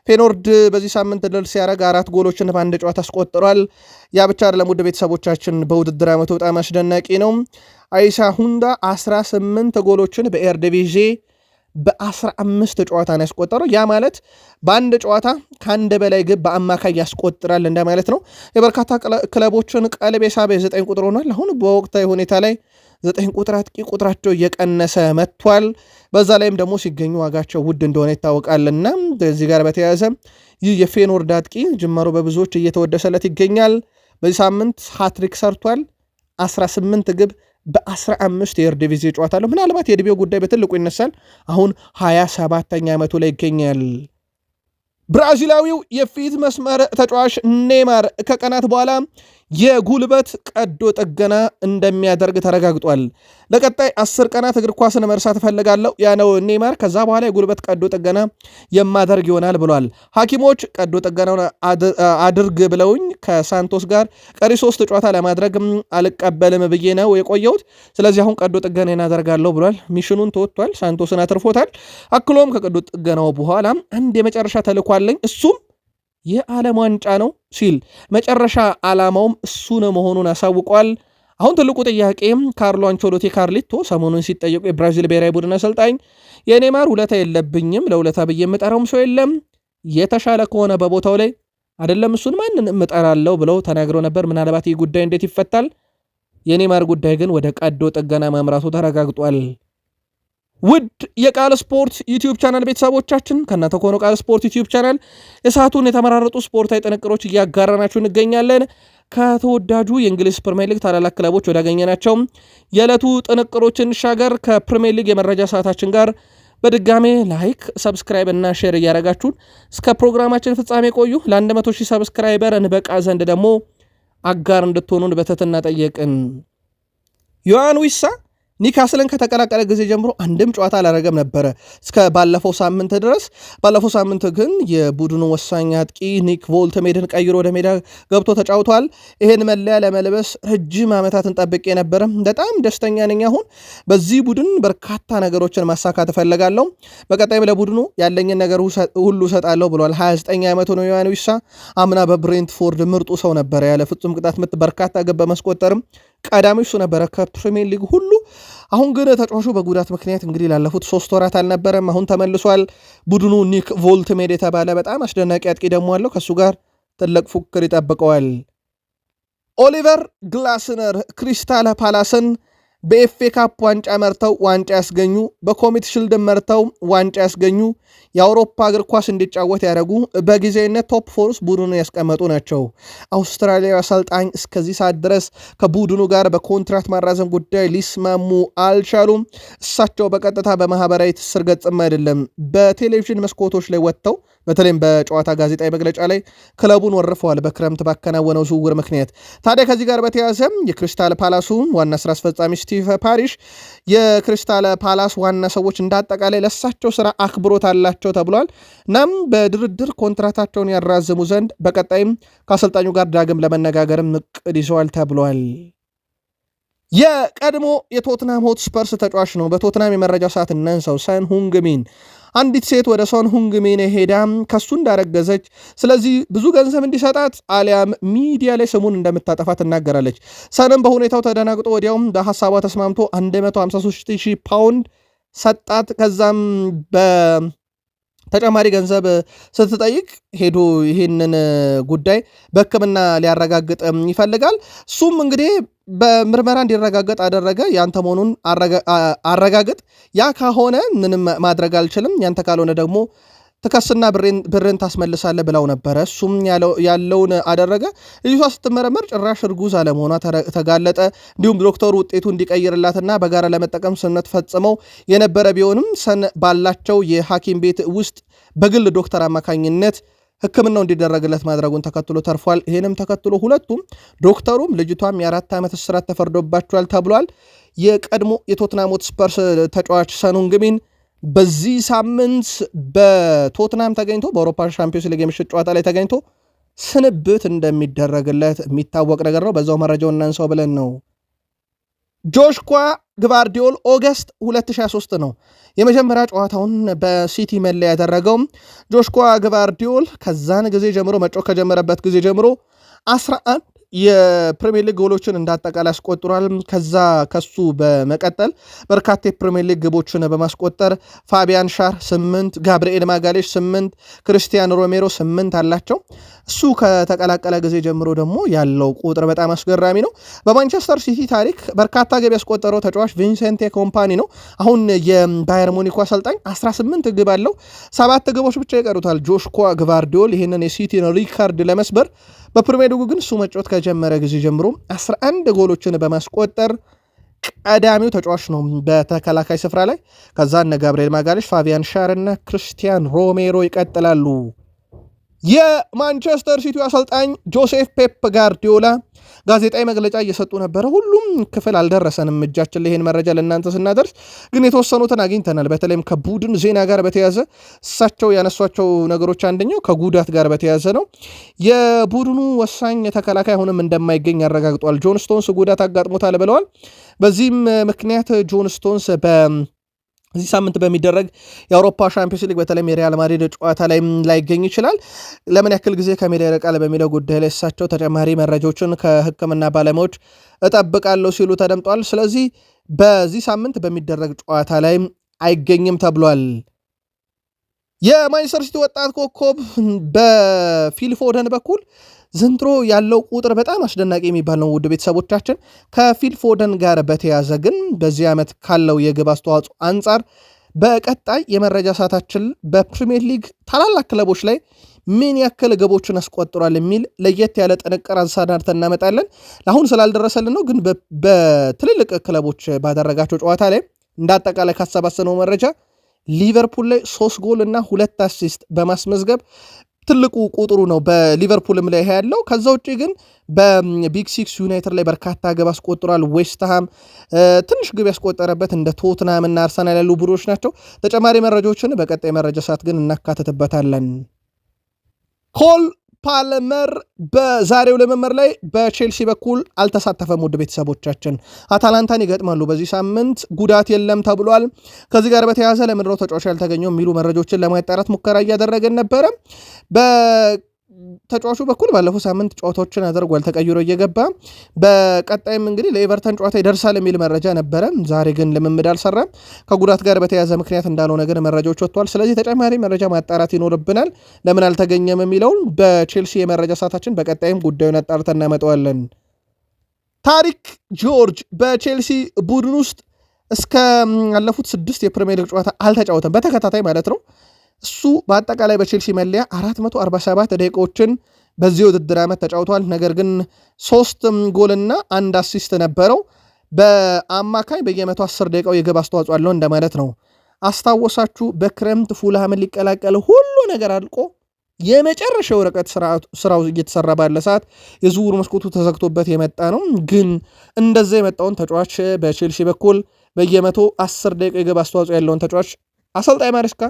ፌኖርድ በዚህ ሳምንት ድል ሲያደርግ 4 ጎሎችን በአንድ ጨዋታ አስቆጥሯል። ያ ብቻ አይደለም ውድ ቤተሰቦቻችን፣ በውድድር ዓመቱ በጣም አስደናቂ ነው። አይሳ ሁንዳ 18 ጎሎችን በኤርዲቪዜ በ15 ጨዋታ ነው ያስቆጠረው። ያ ማለት በአንድ ጨዋታ ከአንድ በላይ ግብ በአማካይ ያስቆጥራል እንደማለት ነው። የበርካታ ክለቦችን ቀልብ የሳበ 9 ቁጥር ሆኗል። አሁን በወቅታዊ ሁኔታ ላይ 9 ቁጥር አጥቂ ቁጥራቸው እየቀነሰ መጥቷል። በዛ ላይም ደግሞ ሲገኙ ዋጋቸው ውድ እንደሆነ ይታወቃልና በዚህ ጋር በተያያዘ ይህ የፌኖርድ አጥቂ ጅማሮ በብዙዎች እየተወደሰለት ይገኛል። በዚህ ሳምንት ሃትሪክ ሰርቷል። 18 ግብ በ15 የኤርዲቪዜ ጨዋታ አለው። ምናልባት የዕድሜው ጉዳይ በትልቁ ይነሳል። አሁን 27ኛ ዓመቱ ላይ ይገኛል። ብራዚላዊው የፊት መስመር ተጫዋች ኔይማር ከቀናት በኋላ የጉልበት ቀዶ ጥገና እንደሚያደርግ ተረጋግጧል። ለቀጣይ 10 ቀናት እግር ኳስን መርሳት እፈልጋለሁ ያለው ኔይማር ከዛ በኋላ የጉልበት ቀዶ ጥገና የማደርግ ይሆናል ብሏል። ሐኪሞች ቀዶ ጥገናውን አድርግ ብለውኝ ከሳንቶስ ጋር ቀሪ 3 ጨዋታ ለማድረግ አልቀበልም ብዬ ነው የቆየሁት። ስለዚህ አሁን ቀዶ ጥገና እናደርጋለሁ ብሏል። ሚሽኑን ተወጥቷል። ሳንቶስን አትርፎታል። አክሎም ከቀዶ ጥገናው በኋላ አንድ የመጨረሻ ተልዕኮ አለኝ፣ እሱም የዓለም ዋንጫ ነው ሲል መጨረሻ ዓላማውም እሱ ነው መሆኑን አሳውቋል። አሁን ትልቁ ጥያቄ ካርሎ አንቸሎቲ ካርሊቶ ሰሞኑን ሲጠየቁ የብራዚል ብሔራዊ ቡድን አሰልጣኝ የኔማር ውለታ የለብኝም፣ ለውለታ ብዬ የምጠራውም ሰው የለም፣ የተሻለ ከሆነ በቦታው ላይ አይደለም እሱን ማንን እምጠራለሁ ብለው ተናግረው ነበር። ምናልባት ይህ ጉዳይ እንዴት ይፈታል? የኔማር ጉዳይ ግን ወደ ቀዶ ጥገና ማምራቱ ተረጋግጧል። ውድ የቃል ስፖርት ዩቲዩብ ቻናል ቤተሰቦቻችን ከእናንተ ከሆነው ቃል ስፖርት ዩቲዩብ ቻናል የሰዓቱን የተመራረጡ ስፖርታዊ ጥንቅሮች እያጋራናችሁ እንገኛለን። ከተወዳጁ የእንግሊዝ ፕሪሚየር ሊግ ታላላቅ ክለቦች ወዳገኘናቸው የዕለቱ ጥንቅሮች እንሻገር። ከፕሪሚየር ሊግ የመረጃ ሰዓታችን ጋር በድጋሜ ላይክ፣ ሰብስክራይብ እና ሼር እያደረጋችሁን እስከ ፕሮግራማችን ፍጻሜ ቆዩ። ለ100,000 ሰብስክራይበር እንበቃ ዘንድ ደግሞ አጋር እንድትሆኑን በትህትና ጠየቅን። ዮሐን ዊሳ ኒካስልን ከተቀላቀለ ጊዜ ጀምሮ አንድም ጨዋታ አላረገም ነበረ እስከ ባለፈው ሳምንት ድረስ። ባለፈው ሳምንት ግን የቡድኑ ወሳኝ አጥቂ ኒክ ቮልትሜድን ቀይሮ ወደ ሜዳ ገብቶ ተጫውቷል። ይህን መለያ ለመልበስ ረጅም ዓመታትን ጠብቄ ነበረ። በጣም ደስተኛ ነኝ። አሁን በዚህ ቡድን በርካታ ነገሮችን ማሳካት እፈልጋለሁ። በቀጣይም ለቡድኑ ያለኝን ነገር ሁሉ እሰጣለሁ ብሏል። 29 ዓመቱ ነው ዮሐን ዊሳ። አምና በብሬንትፎርድ ምርጡ ሰው ነበረ። ያለ ፍጹም ቅጣት ምት በርካታ ግብ በመስቆጠርም ቀዳሚ እሱ ነበረ ከፕሪሚየር ሊግ ሁሉ። አሁን ግን ተጫዋቹ በጉዳት ምክንያት እንግዲህ ላለፉት 3 ወራት አልነበረም። አሁን ተመልሷል። ቡድኑ ኒክ ቮልትሜድ የተባለ በጣም አስደናቂ አጥቂ ደግሞ አለው። ከእሱ ጋር ትልቅ ፉክክር ይጠብቀዋል። ኦሊቨር ግላስነር ክሪስታል ፓላስን በኤፍኤ ካፕ ዋንጫ መርተው ዋንጫ ያስገኙ፣ በኮሚቴ ሽልድ መርተው ዋንጫ ያስገኙ፣ የአውሮፓ እግር ኳስ እንዲጫወት ያደረጉ፣ በጊዜያዊነት ቶፕ ፎርስ ቡድኑን ያስቀመጡ ናቸው። አውስትራሊያዊ አሰልጣኝ እስከዚህ ሰዓት ድረስ ከቡድኑ ጋር በኮንትራት ማራዘም ጉዳይ ሊስማሙ አልቻሉም። እሳቸው በቀጥታ በማህበራዊ ትስስር ገጽም አይደለም በቴሌቪዥን መስኮቶች ላይ ወጥተው በተለይም በጨዋታ ጋዜጣዊ መግለጫ ላይ ክለቡን ወርፈዋል በክረምት ባከናወነው ዝውውር ምክንያት። ታዲያ ከዚህ ጋር በተያያዘም የክሪስታል ፓላሱ ዋና ስራ አስፈጻሚ ስቲቭ ፓሪሽ የክሪስታል ፓላስ ዋና ሰዎች እንዳጠቃላይ ለሳቸው ስራ አክብሮት አላቸው ተብሏል። እናም በድርድር ኮንትራታቸውን ያራዝሙ ዘንድ በቀጣይም ከአሰልጣኙ ጋር ዳግም ለመነጋገርም እቅድ ይዘዋል ተብሏል። የቀድሞ የቶትናም ሆትስፐርስ ተጫዋች ነው። በቶትናም የመረጃ ሰዓት እናንሳው። ሰን ሁንግሚን አንዲት ሴት ወደ ሶን ሁንግሚን ሄዳ ከሱ እንዳረገዘች፣ ስለዚህ ብዙ ገንዘብ እንዲሰጣት አሊያም ሚዲያ ላይ ስሙን እንደምታጠፋ ትናገራለች። ሰንም በሁኔታው ተደናግጦ ወዲያውም በሐሳቧ ተስማምቶ 153,000 ፓውንድ ሰጣት። ከዛም በተጨማሪ ገንዘብ ስትጠይቅ ሄዶ ይህንን ጉዳይ በሕክምና ሊያረጋግጥ ይፈልጋል። እሱም እንግዲህ በምርመራ እንዲረጋገጥ አደረገ። ያንተ መሆኑን አረጋግጥ፣ ያ ከሆነ ምንም ማድረግ አልችልም፣ ያንተ ካልሆነ ደግሞ ትከስና ብርን ታስመልሳለ ብለው ነበረ። እሱም ያለውን አደረገ። ልጅቷ ስትመረመር ጭራሽ እርጉዝ አለመሆኗ ተጋለጠ። እንዲሁም ዶክተሩ ውጤቱ እንዲቀይርላትና በጋራ ለመጠቀም ስምምነት ፈጽመው የነበረ ቢሆንም ሰን ባላቸው የሐኪም ቤት ውስጥ በግል ዶክተር አማካኝነት ሕክምናው እንዲደረግለት ማድረጉን ተከትሎ ተርፏል። ይህንም ተከትሎ ሁለቱም ዶክተሩም ልጅቷም የ4 ዓመት እስራት ተፈርዶባቸዋል ተብሏል። የቀድሞ የቶትናም ሆትስፐርስ ተጫዋች ሰን ሁንግሚን በዚህ ሳምንት በቶትናም ተገኝቶ በአውሮፓ ሻምፒዮንስ ሊግ የምሽት ጨዋታ ላይ ተገኝቶ ስንብት እንደሚደረግለት የሚታወቅ ነገር ነው። በዛው መረጃው እናንሳው ብለን ነው። ጆሽኳ ግቫርዲዮል ኦገስት 2023 ነው የመጀመሪያ ጨዋታውን በሲቲ መለያ ያደረገው። ጆሽኳ ግቫርዲዮል ከዛን ጊዜ ጀምሮ መጫወት ከጀመረበት ጊዜ ጀምሮ 11 የፕሪሚየር ሊግ ጎሎችን እንዳጠቃላይ አስቆጥሯል። ከሱ በመቀጠል በርካታ የፕሪሚየር ሊግ ግቦችን በማስቆጠር ፋቢያን ሻር 8፣ ጋብርኤል ማጋሌሽ 8፣ ክርስቲያን ሮሜሮ 8 አላቸው። እሱ ከተቀላቀለ ጊዜ ጀምሮ ደግሞ ያለው ቁጥር በጣም አስገራሚ ነው። በማንቸስተር ሲቲ ታሪክ በርካታ ግብ ያስቆጠረው ተጫዋች ቪንሴንቴ ኮምፓኒ ነው። አሁን የባየር ሙኒኩ አሰልጣኝ 18 ግብ አለው። 7 ግቦች ብቻ ይቀሩታል ጆሽኳ ግቫርዲዮል ይህንን የሲቲን ሪካርድ ለመስበር። በፕሪሚየር ሊጉ ግን እሱ መጫወት ከጀመረ ጊዜ ጀምሮ 11 ጎሎችን በማስቆጠር ቀዳሚው ተጫዋች ነው በተከላካይ ስፍራ ላይ። ከዛ እነ ጋብርኤል ማጋሌሽ፣ ፋቢያን ሻር እና ክርስቲያን ሮሜሮ ይቀጥላሉ። የማንቸስተር ሲቲ አሰልጣኝ ጆሴፍ ፔፕ ጋርዲዮላ ጋዜጣዊ መግለጫ እየሰጡ ነበረ። ሁሉም ክፍል አልደረሰንም እጃችን ላይ ይህን መረጃ ለእናንተ ስናደርስ፣ ግን የተወሰኑትን አግኝተናል። በተለይም ከቡድን ዜና ጋር በተያዘ እሳቸው ያነሷቸው ነገሮች አንደኛው ከጉዳት ጋር በተያዘ ነው። የቡድኑ ወሳኝ ተከላካይ አሁንም እንደማይገኝ ያረጋግጧል። ጆን ስቶንስ ጉዳት አጋጥሞታል ብለዋል። በዚህም ምክንያት ጆን ስቶንስ እዚህ ሳምንት በሚደረግ የአውሮፓ ሻምፒዮንስ ሊግ በተለይም የሪያል ማድሪድ ጨዋታ ላይ ላይገኝ ይችላል። ለምን ያክል ጊዜ ከሜዳ ይርቃል በሚለው ጉዳይ ላይ እሳቸው ተጨማሪ መረጃዎችን ከሕክምና ባለሙያዎች እጠብቃለሁ ሲሉ ተደምጧል። ስለዚህ በዚህ ሳምንት በሚደረግ ጨዋታ ላይ አይገኝም ተብሏል። የማንቸስተር ሲቲ ወጣት ኮከብ በፊል ፎደን በኩል ዘንድሮ ያለው ቁጥር በጣም አስደናቂ የሚባል ነው። ውድ ቤተሰቦቻችን ከፊል ፎደን ጋር በተያዘ ግን በዚህ ዓመት ካለው የግብ አስተዋጽኦ አንጻር በቀጣይ የመረጃ ሰዓታችን በፕሪሚየር ሊግ ታላላቅ ክለቦች ላይ ምን ያክል ግቦችን አስቆጥሯል የሚል ለየት ያለ ጥንቅር አሰናድተን እናመጣለን። ለአሁን ስላልደረሰልን ነው፣ ግን በትልልቅ ክለቦች ባደረጋቸው ጨዋታ ላይ እንዳጠቃላይ ካሰባሰነው መረጃ ሊቨርፑል ላይ 3 ጎል እና 2 አሲስት በማስመዝገብ ትልቁ ቁጥሩ ነው በሊቨርፑልም ላይ ያለው። ከዛ ውጭ ግን በቢግ ሲክስ ዩናይትድ ላይ በርካታ ግብ አስቆጥሯል። ዌስትሃም ትንሽ ግብ ያስቆጠረበት እንደ ቶትናም እና አርሰናል ያሉ ቡድኖች ናቸው። ተጨማሪ መረጃዎችን በቀጣይ መረጃ ሰዓት ግን እናካትትበታለን። ኮል ፓልመር በዛሬው ልምምድ ላይ በቼልሲ በኩል አልተሳተፈም። ውድ ቤተሰቦቻችን አታላንታን ይገጥማሉ በዚህ ሳምንት፣ ጉዳት የለም ተብሏል። ከዚህ ጋር በተያያዘ ለምንድነው ተጫዋች ያልተገኘው የሚሉ መረጃዎችን ለማጣራት ሙከራ እያደረገን ነበረ። በተጫዋቹ በኩል ባለፈው ሳምንት ጨዋታዎችን አድርጓል ተቀይሮ እየገባ። በቀጣይም እንግዲህ ለኤቨርተን ጨዋታ ይደርሳል የሚል መረጃ ነበረ። ዛሬ ግን ልምምድ አልሰራም። ከጉዳት ጋር በተያያዘ ምክንያት እንዳልሆነ ግን መረጃዎች ወጥተዋል። ስለዚህ ተጨማሪ መረጃ ማጣራት ይኖርብናል። ለምን አልተገኘም የሚለውን በቼልሲ የመረጃ ሰዓታችን በቀጣይም ጉዳዩን አጣርተን እናመጣዋለን። ታሪክ ጆርጅ በቼልሲ ቡድን ውስጥ እስከ ያለፉት 6 የፕሪሚየር ሊግ ጨዋታ አልተጫወተም፣ በተከታታይ ማለት ነው። እሱ በአጠቃላይ በቼልሲ መለያ 447 ደቂቃዎችን በዚህ ውድድር ዓመት ተጫውቷል። ነገር ግን 3 ጎልና 1 አሲስት ነበረው። በአማካኝ በየ110 ደቂቃው የግብ አስተዋጽኦ አለው እንደማለት ነው። አስታወሳችሁ በክረምት ፉልሃምን ሊቀላቀል ሁሉ ነገር አልቆ የመጨረሻው ርቀት ስራው እየተሰራ ባለ ሰዓት የዝውውር መስኮቱ ተዘግቶበት የመጣ ነው። ግን እንደዛ የመጣውን ተጫዋች በቼልሲ በኩል በየ110 ደቂቃ የግብ አስተዋጽኦ ያለውን ተጫዋች አሰልጣኝ ማሬስካ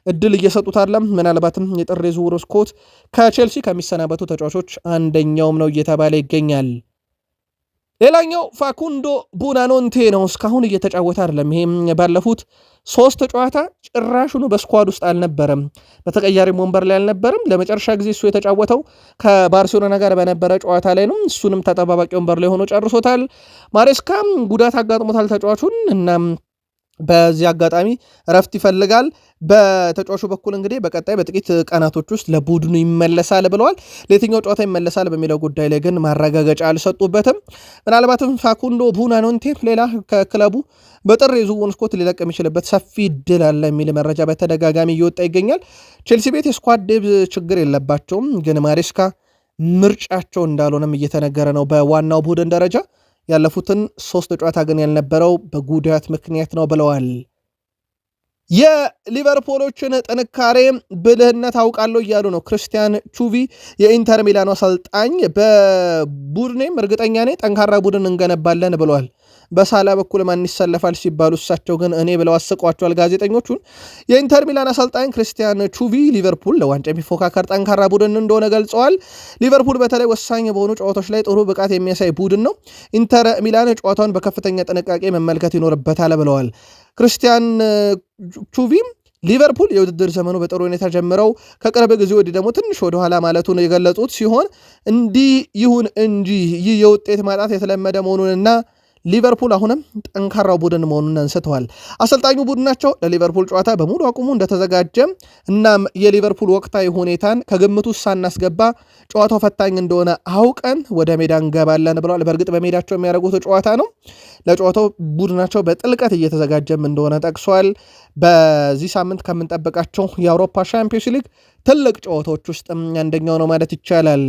እድል እየሰጡት አይደለም። ምናልባትም የጥር የዝውውር መስኮት ከቼልሲ ከሚሰናበቱ ተጫዋቾች አንደኛውም ነው እየተባለ ይገኛል። ሌላኛው ፋኩንዶ ቡናኖንቴ ነው። እስካሁን እየተጫወተ አይደለም። ይሄም ባለፉት 3 ጨዋታ ጭራሹኑ በስኳድ ውስጥ አልነበረም፣ በተቀያሪም ወንበር ላይ አልነበረም። ለመጨረሻ ጊዜ እሱ የተጫወተው ከባርሴሎና ጋር በነበረ ጨዋታ ላይ ነው። እሱንም ተጠባባቂ ወንበር ላይ ሆኖ ጨርሶታል። ማሬስካም ጉዳት አጋጥሞታል ተጫዋቹን እና በዚህ አጋጣሚ ረፍት ይፈልጋል። በተጫዋቹ በኩል እንግዲህ በቀጣይ በጥቂት ቀናቶች ውስጥ ለቡድኑ ይመለሳል ብለዋል። ለየትኛው ጨዋታ ይመለሳል በሚለው ጉዳይ ላይ ግን ማረጋገጫ አልሰጡበትም። ምናልባትም ፋኩንዶ ቡናኖንቴ ሌላ ከክለቡ በጥር የዝውውር መስኮት ሊለቅ የሚችልበት ሰፊ እድል አለ የሚል መረጃ በተደጋጋሚ እየወጣ ይገኛል። ቼልሲ ቤት የስኳድ ዴፕዝ ችግር የለባቸውም፣ ግን ማሬስካ ምርጫቸው እንዳልሆነም እየተነገረ ነው። በዋናው ቡድን ደረጃ ያለፉትን 3 ጨዋታ ግን ያልነበረው በጉዳት ምክንያት ነው ብለዋል። የሊቨርፑሎችን ጥንካሬ ብልህነት አውቃለሁ እያሉ ነው ክርስቲያን ቹቪ የኢንተር ሚላኑ አሰልጣኝ። በቡድኔም እርግጠኛ ነኝ ጠንካራ ቡድን እንገነባለን ብለዋል። በሳላ በኩል ማን ይሰለፋል ሲባሉ እሳቸው ግን እኔ ብለው አስቀዋቸዋል ጋዜጠኞቹን። የኢንተር ሚላን አሰልጣኝ ክርስቲያን ቹቪ ሊቨርፑል ለዋንጫ የሚፎካከር ጠንካራ ቡድን እንደሆነ ገልጸዋል። ሊቨርፑል በተለይ ወሳኝ በሆኑ ጨዋታዎች ላይ ጥሩ ብቃት የሚያሳይ ቡድን ነው። ኢንተር ሚላን ጨዋታውን በከፍተኛ ጥንቃቄ መመልከት ይኖርበታል ብለዋል። ክርስቲያን ቹቪም ሊቨርፑል የውድድር ዘመኑ በጥሩ ሁኔታ ጀምረው ከቅርብ ጊዜ ወዲህ ደግሞ ትንሽ ወደኋላ ማለቱን የገለጹት ሲሆን እንዲህ ይሁን እንጂ ይህ የውጤት ማጣት የተለመደ መሆኑንና ሊቨርፑል አሁንም ጠንካራው ቡድን መሆኑን አንስተዋል። አሰልጣኙ ቡድናቸው ለሊቨርፑል ጨዋታ በሙሉ አቁሙ እንደተዘጋጀ እናም የሊቨርፑል ወቅታዊ ሁኔታን ከግምቱ ሳናስገባ ጨዋታው ፈታኝ እንደሆነ አውቀን ወደ ሜዳ እንገባለን ብለዋል። በእርግጥ በሜዳቸው የሚያደርጉት ጨዋታ ነው። ለጨዋታው ቡድናቸው በጥልቀት እየተዘጋጀም እንደሆነ ጠቅሷል። በዚህ ሳምንት ከምንጠብቃቸው የአውሮፓ ሻምፒዮንስ ሊግ ትልቅ ጨዋታዎች ውስጥ አንደኛው ነው ማለት ይቻላል።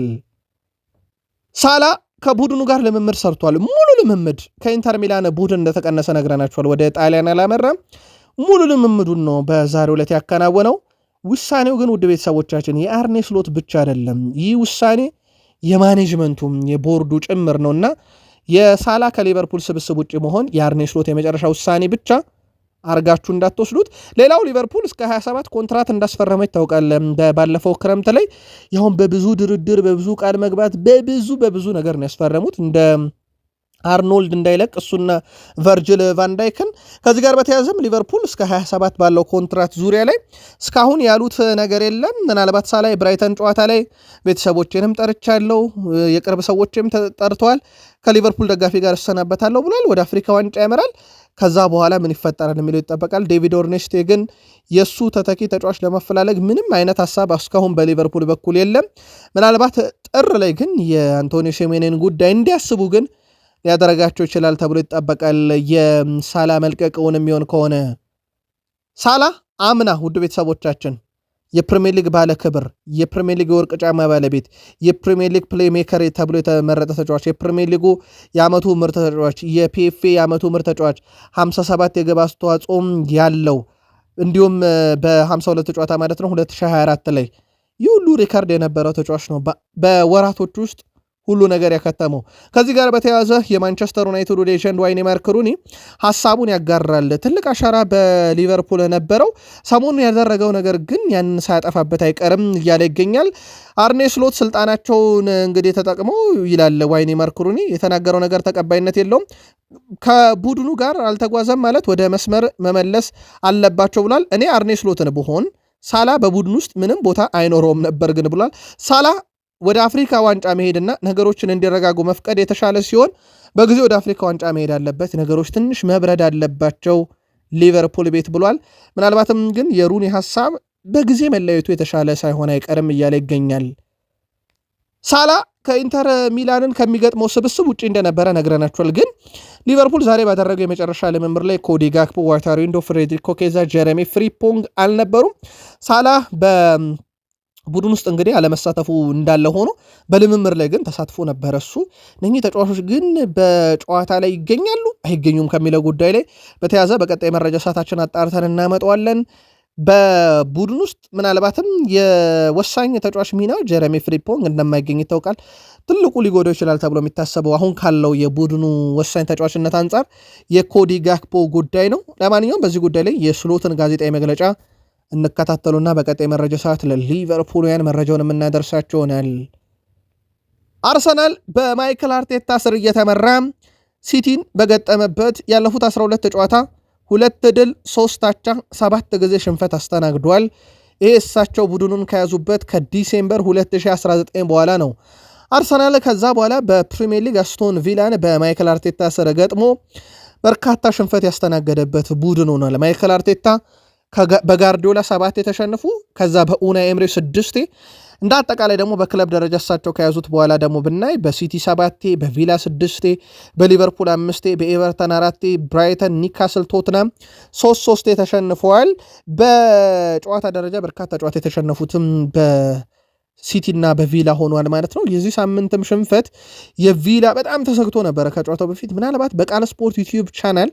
ሳላ ከቡድኑ ጋር ልምምድ ሰርቷል። ሙሉ ልምምድ ከኢንተር ሚላን ቡድን እንደተቀነሰ ነግረናቸዋል። ወደ ጣሊያን አላመራም። ሙሉ ልምምዱን ነው በዛሬው ዕለት ያከናወነው። ውሳኔው ግን ውድ ቤተሰቦቻችን የአርኔ ስሎት ብቻ አይደለም። ይህ ውሳኔ የማኔጅመንቱም የቦርዱ ጭምር ነውና የሳላ ከሊቨርፑል ስብስብ ውጭ መሆን የአርኔ ስሎት የመጨረሻ ውሳኔ ብቻ አርጋችሁ እንዳትወስዱት። ሌላው ሊቨርፑል እስከ 27 ኮንትራት እንዳስፈረመ ይታወቃል። ባለፈው ክረምት ላይ ያሁን በብዙ ድርድር፣ በብዙ ቃል መግባት፣ በብዙ ነገር ነው ያስፈረሙት። እንደ አርኖልድ እንዳይለቅ እሱና ቨርጅል ቫንዳይክን። ከዚህ ጋር በተያያዘም ሊቨርፑል እስከ 27 ባለው ኮንትራት ዙሪያ ላይ እስካሁን ያሉት ነገር የለም። ምናልባት ሳላ የብራይተን ጨዋታ ላይ ቤተሰቦቼንም ጠርቻለሁ፣ የቅርብ ሰዎችም ጠርተዋል፣ ከሊቨርፑል ደጋፊ ጋር እሰናበታለሁ ብሏል። ወደ አፍሪካ ዋንጫ ያመራል። ከዛ በኋላ ምን ይፈጠራል የሚለው ይጠበቃል። ዴቪድ ኦርኔስቴ ግን የእሱ ተተኪ ተጫዋች ለመፈላለግ ምንም አይነት ሀሳብ እስካሁን በሊቨርፑል በኩል የለም። ምናልባት ጥር ላይ ግን የአንቶኒ ሴሜኔን ጉዳይ እንዲያስቡ ግን ሊያደረጋቸው ይችላል ተብሎ ይጠበቃል። የሳላ መልቀቅውን የሚሆን ከሆነ ሳላ አምና ውድ ቤተሰቦቻችን የፕሪሚየር ሊግ ባለ ክብር፣ የፕሪሚየር ሊግ የወርቅ ጫማ ባለቤት፣ የፕሪሚየር ሊግ ፕሌይ ሜከር ተብሎ የተመረጠ ተጫዋች፣ የፕሪሚየር ሊጉ የዓመቱ ምርጥ ተጫዋች፣ የፒኤፍኤ የዓመቱ ምርጥ ተጫዋች፣ 57 የግብ አስተዋጽኦም ያለው እንዲሁም በ52 ጨዋታ ማለት ነው 2024 ላይ ይህ ሁሉ ሪካርድ የነበረው ተጫዋች ነው በወራቶች ውስጥ ሁሉ ነገር ያከተመው። ከዚህ ጋር በተያያዘ የማንቸስተር ዩናይትድ ሌጀንድ ዋይኔ ማርክ ሩኒ ሐሳቡን ያጋራል። ትልቅ አሻራ በሊቨርፑል ነበረው፣ ሰሞኑን ያደረገው ነገር ግን ያንን ሳያጠፋበት አይቀርም እያለ ይገኛል። አርኔ ስሎት ስልጣናቸውን እንግዲህ ተጠቅመው ይላል ዋይኔ ማርክ ሩኒ፣ የተናገረው ነገር ተቀባይነት የለውም፣ ከቡድኑ ጋር አልተጓዘም ማለት ወደ መስመር መመለስ አለባቸው ብሏል። እኔ አርኔ ስሎትን ብሆን ሳላ በቡድን ውስጥ ምንም ቦታ አይኖረውም ነበር ግን ብሏል። ሳላ ወደ አፍሪካ ዋንጫ መሄድና ነገሮችን እንዲረጋጉ መፍቀድ የተሻለ ሲሆን በጊዜ ወደ አፍሪካ ዋንጫ መሄድ አለበት፣ ነገሮች ትንሽ መብረድ አለባቸው ሊቨርፑል ቤት ብሏል። ምናልባትም ግን የሩኒ ሐሳብ በጊዜ መለየቱ የተሻለ ሳይሆን አይቀርም እያለ ይገኛል። ሳላ ከኢንተር ሚላንን ከሚገጥመው ስብስብ ውጭ እንደነበረ ነግረናቸዋል። ግን ሊቨርፑል ዛሬ ባደረገው የመጨረሻ ልምምር ላይ ኮዲ ጋክፖ፣ ዋታሪንዶ፣ ፍሬድሪኮ ኬዛ፣ ጀረሚ ፍሪፖንግ አልነበሩም። ሳላ ቡድን ውስጥ እንግዲህ አለመሳተፉ እንዳለ ሆኖ በልምምር ላይ ግን ተሳትፎ ነበረ። እሱ እነኚህ ተጫዋቾች ግን በጨዋታ ላይ ይገኛሉ አይገኙም ከሚለው ጉዳይ ላይ በተያዘ በቀጣይ መረጃ ሰዓታችን አጣርተን እናመጣዋለን። በቡድን ውስጥ ምናልባትም የወሳኝ ተጫዋች ሚናው ጀረሚ ፍሪፖንግ እንደማይገኝ ይታወቃል። ትልቁ ሊጎዳው ይችላል ተብሎ የሚታሰበው አሁን ካለው የቡድኑ ወሳኝ ተጫዋችነት አንጻር የኮዲ ጋክፖ ጉዳይ ነው። ለማንኛውም በዚህ ጉዳይ ላይ የስሎትን ጋዜጣዊ መግለጫ እንከታተሉና በቀጣይ መረጃ ሰዓት ለሊቨርፑልያን መረጃውን የምናደርሳቸው ይሆናል። አርሰናል በማይክል አርቴታ ስር እየተመራ ሲቲን በገጠመበት ያለፉት 12 ጨዋታ 2 ድል 3 አቻ 7 ጊዜ ሽንፈት አስተናግዷል። ይህ እሳቸው ቡድኑን ከያዙበት ከዲሴምበር 2019 በኋላ ነው። አርሰናል ከዛ በኋላ በፕሪሚየር ሊግ አስቶን ቪላን በማይክል አርቴታ ስር ገጥሞ በርካታ ሽንፈት ያስተናገደበት ቡድን ሆኗል። ማይክል አርቴታ በጋርዲዮላ 7 የተሸነፉ ከዛ በኡናይ ኤምሬ 6 እንደ አጠቃላይ ደግሞ በክለብ ደረጃ እሳቸው ከያዙት በኋላ ደግሞ ብናይ በሲቲ 7 በቪላ 6 በሊቨርፑል 5 በኤቨርተን 4 ብራይተን ኒካስል ቶትናም 3 ተሸንፈዋል። በጨዋታ ደረጃ በርካታ ጨዋታ የተሸነፉትም በሲቲ እና በቪላ ሆኗል ማለት ነው። የዚህ ሳምንትም ሽንፈት የቪላ በጣም ተሰግቶ ነበረ ከጨዋታው በፊት። ምናልባት በቃል ስፖርት ዩቲዩብ ቻናል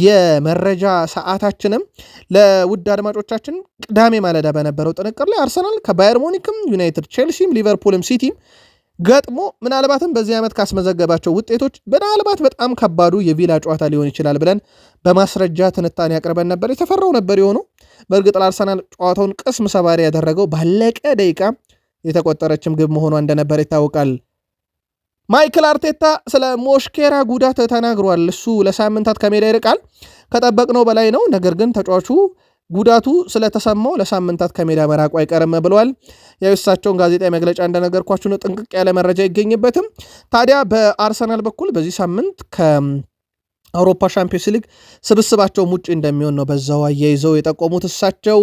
የመረጃ ሰዓታችንም ለውድ አድማጮቻችን ቅዳሜ ማለዳ በነበረው ጥንቅር ላይ አርሰናል ከባየር ሙኒክም ዩናይትድ፣ ቼልሲም፣ ሊቨርፑልም ሲቲም ገጥሞ ምናልባትም በዚህ ዓመት ካስመዘገባቸው ውጤቶች ምናልባት በጣም ከባዱ የቪላ ጨዋታ ሊሆን ይችላል ብለን በማስረጃ ትንታኔ ያቅርበን ነበር። የተፈራው ነበር የሆነው። በእርግጥ ለአርሰናል ጨዋታውን ቅስም ሰባሪ ያደረገው ባለቀ ደቂቃ የተቆጠረችም ግብ መሆኗ እንደነበር ይታወቃል። ማይክል አርቴታ ስለ ሞሽኬራ ጉዳት ተናግሯል። እሱ ለሳምንታት ከሜዳ ይርቃል፣ ከጠበቅነው በላይ ነው። ነገር ግን ተጫዋቹ ጉዳቱ ስለተሰማው ለሳምንታት ከሜዳ መራቁ አይቀርም ብለዋል። የእሳቸውን ጋዜጣዊ መግለጫ እንደነገርኳችሁ ነው። ጥንቅቅ ያለ መረጃ ይገኝበትም። ታዲያ በአርሰናል በኩል በዚህ ሳምንት አውሮፓ ሻምፒዮንስ ሊግ ስብስባቸውም ውጭ እንደሚሆን ነው በዛው አያይዘው የጠቆሙት። እሳቸው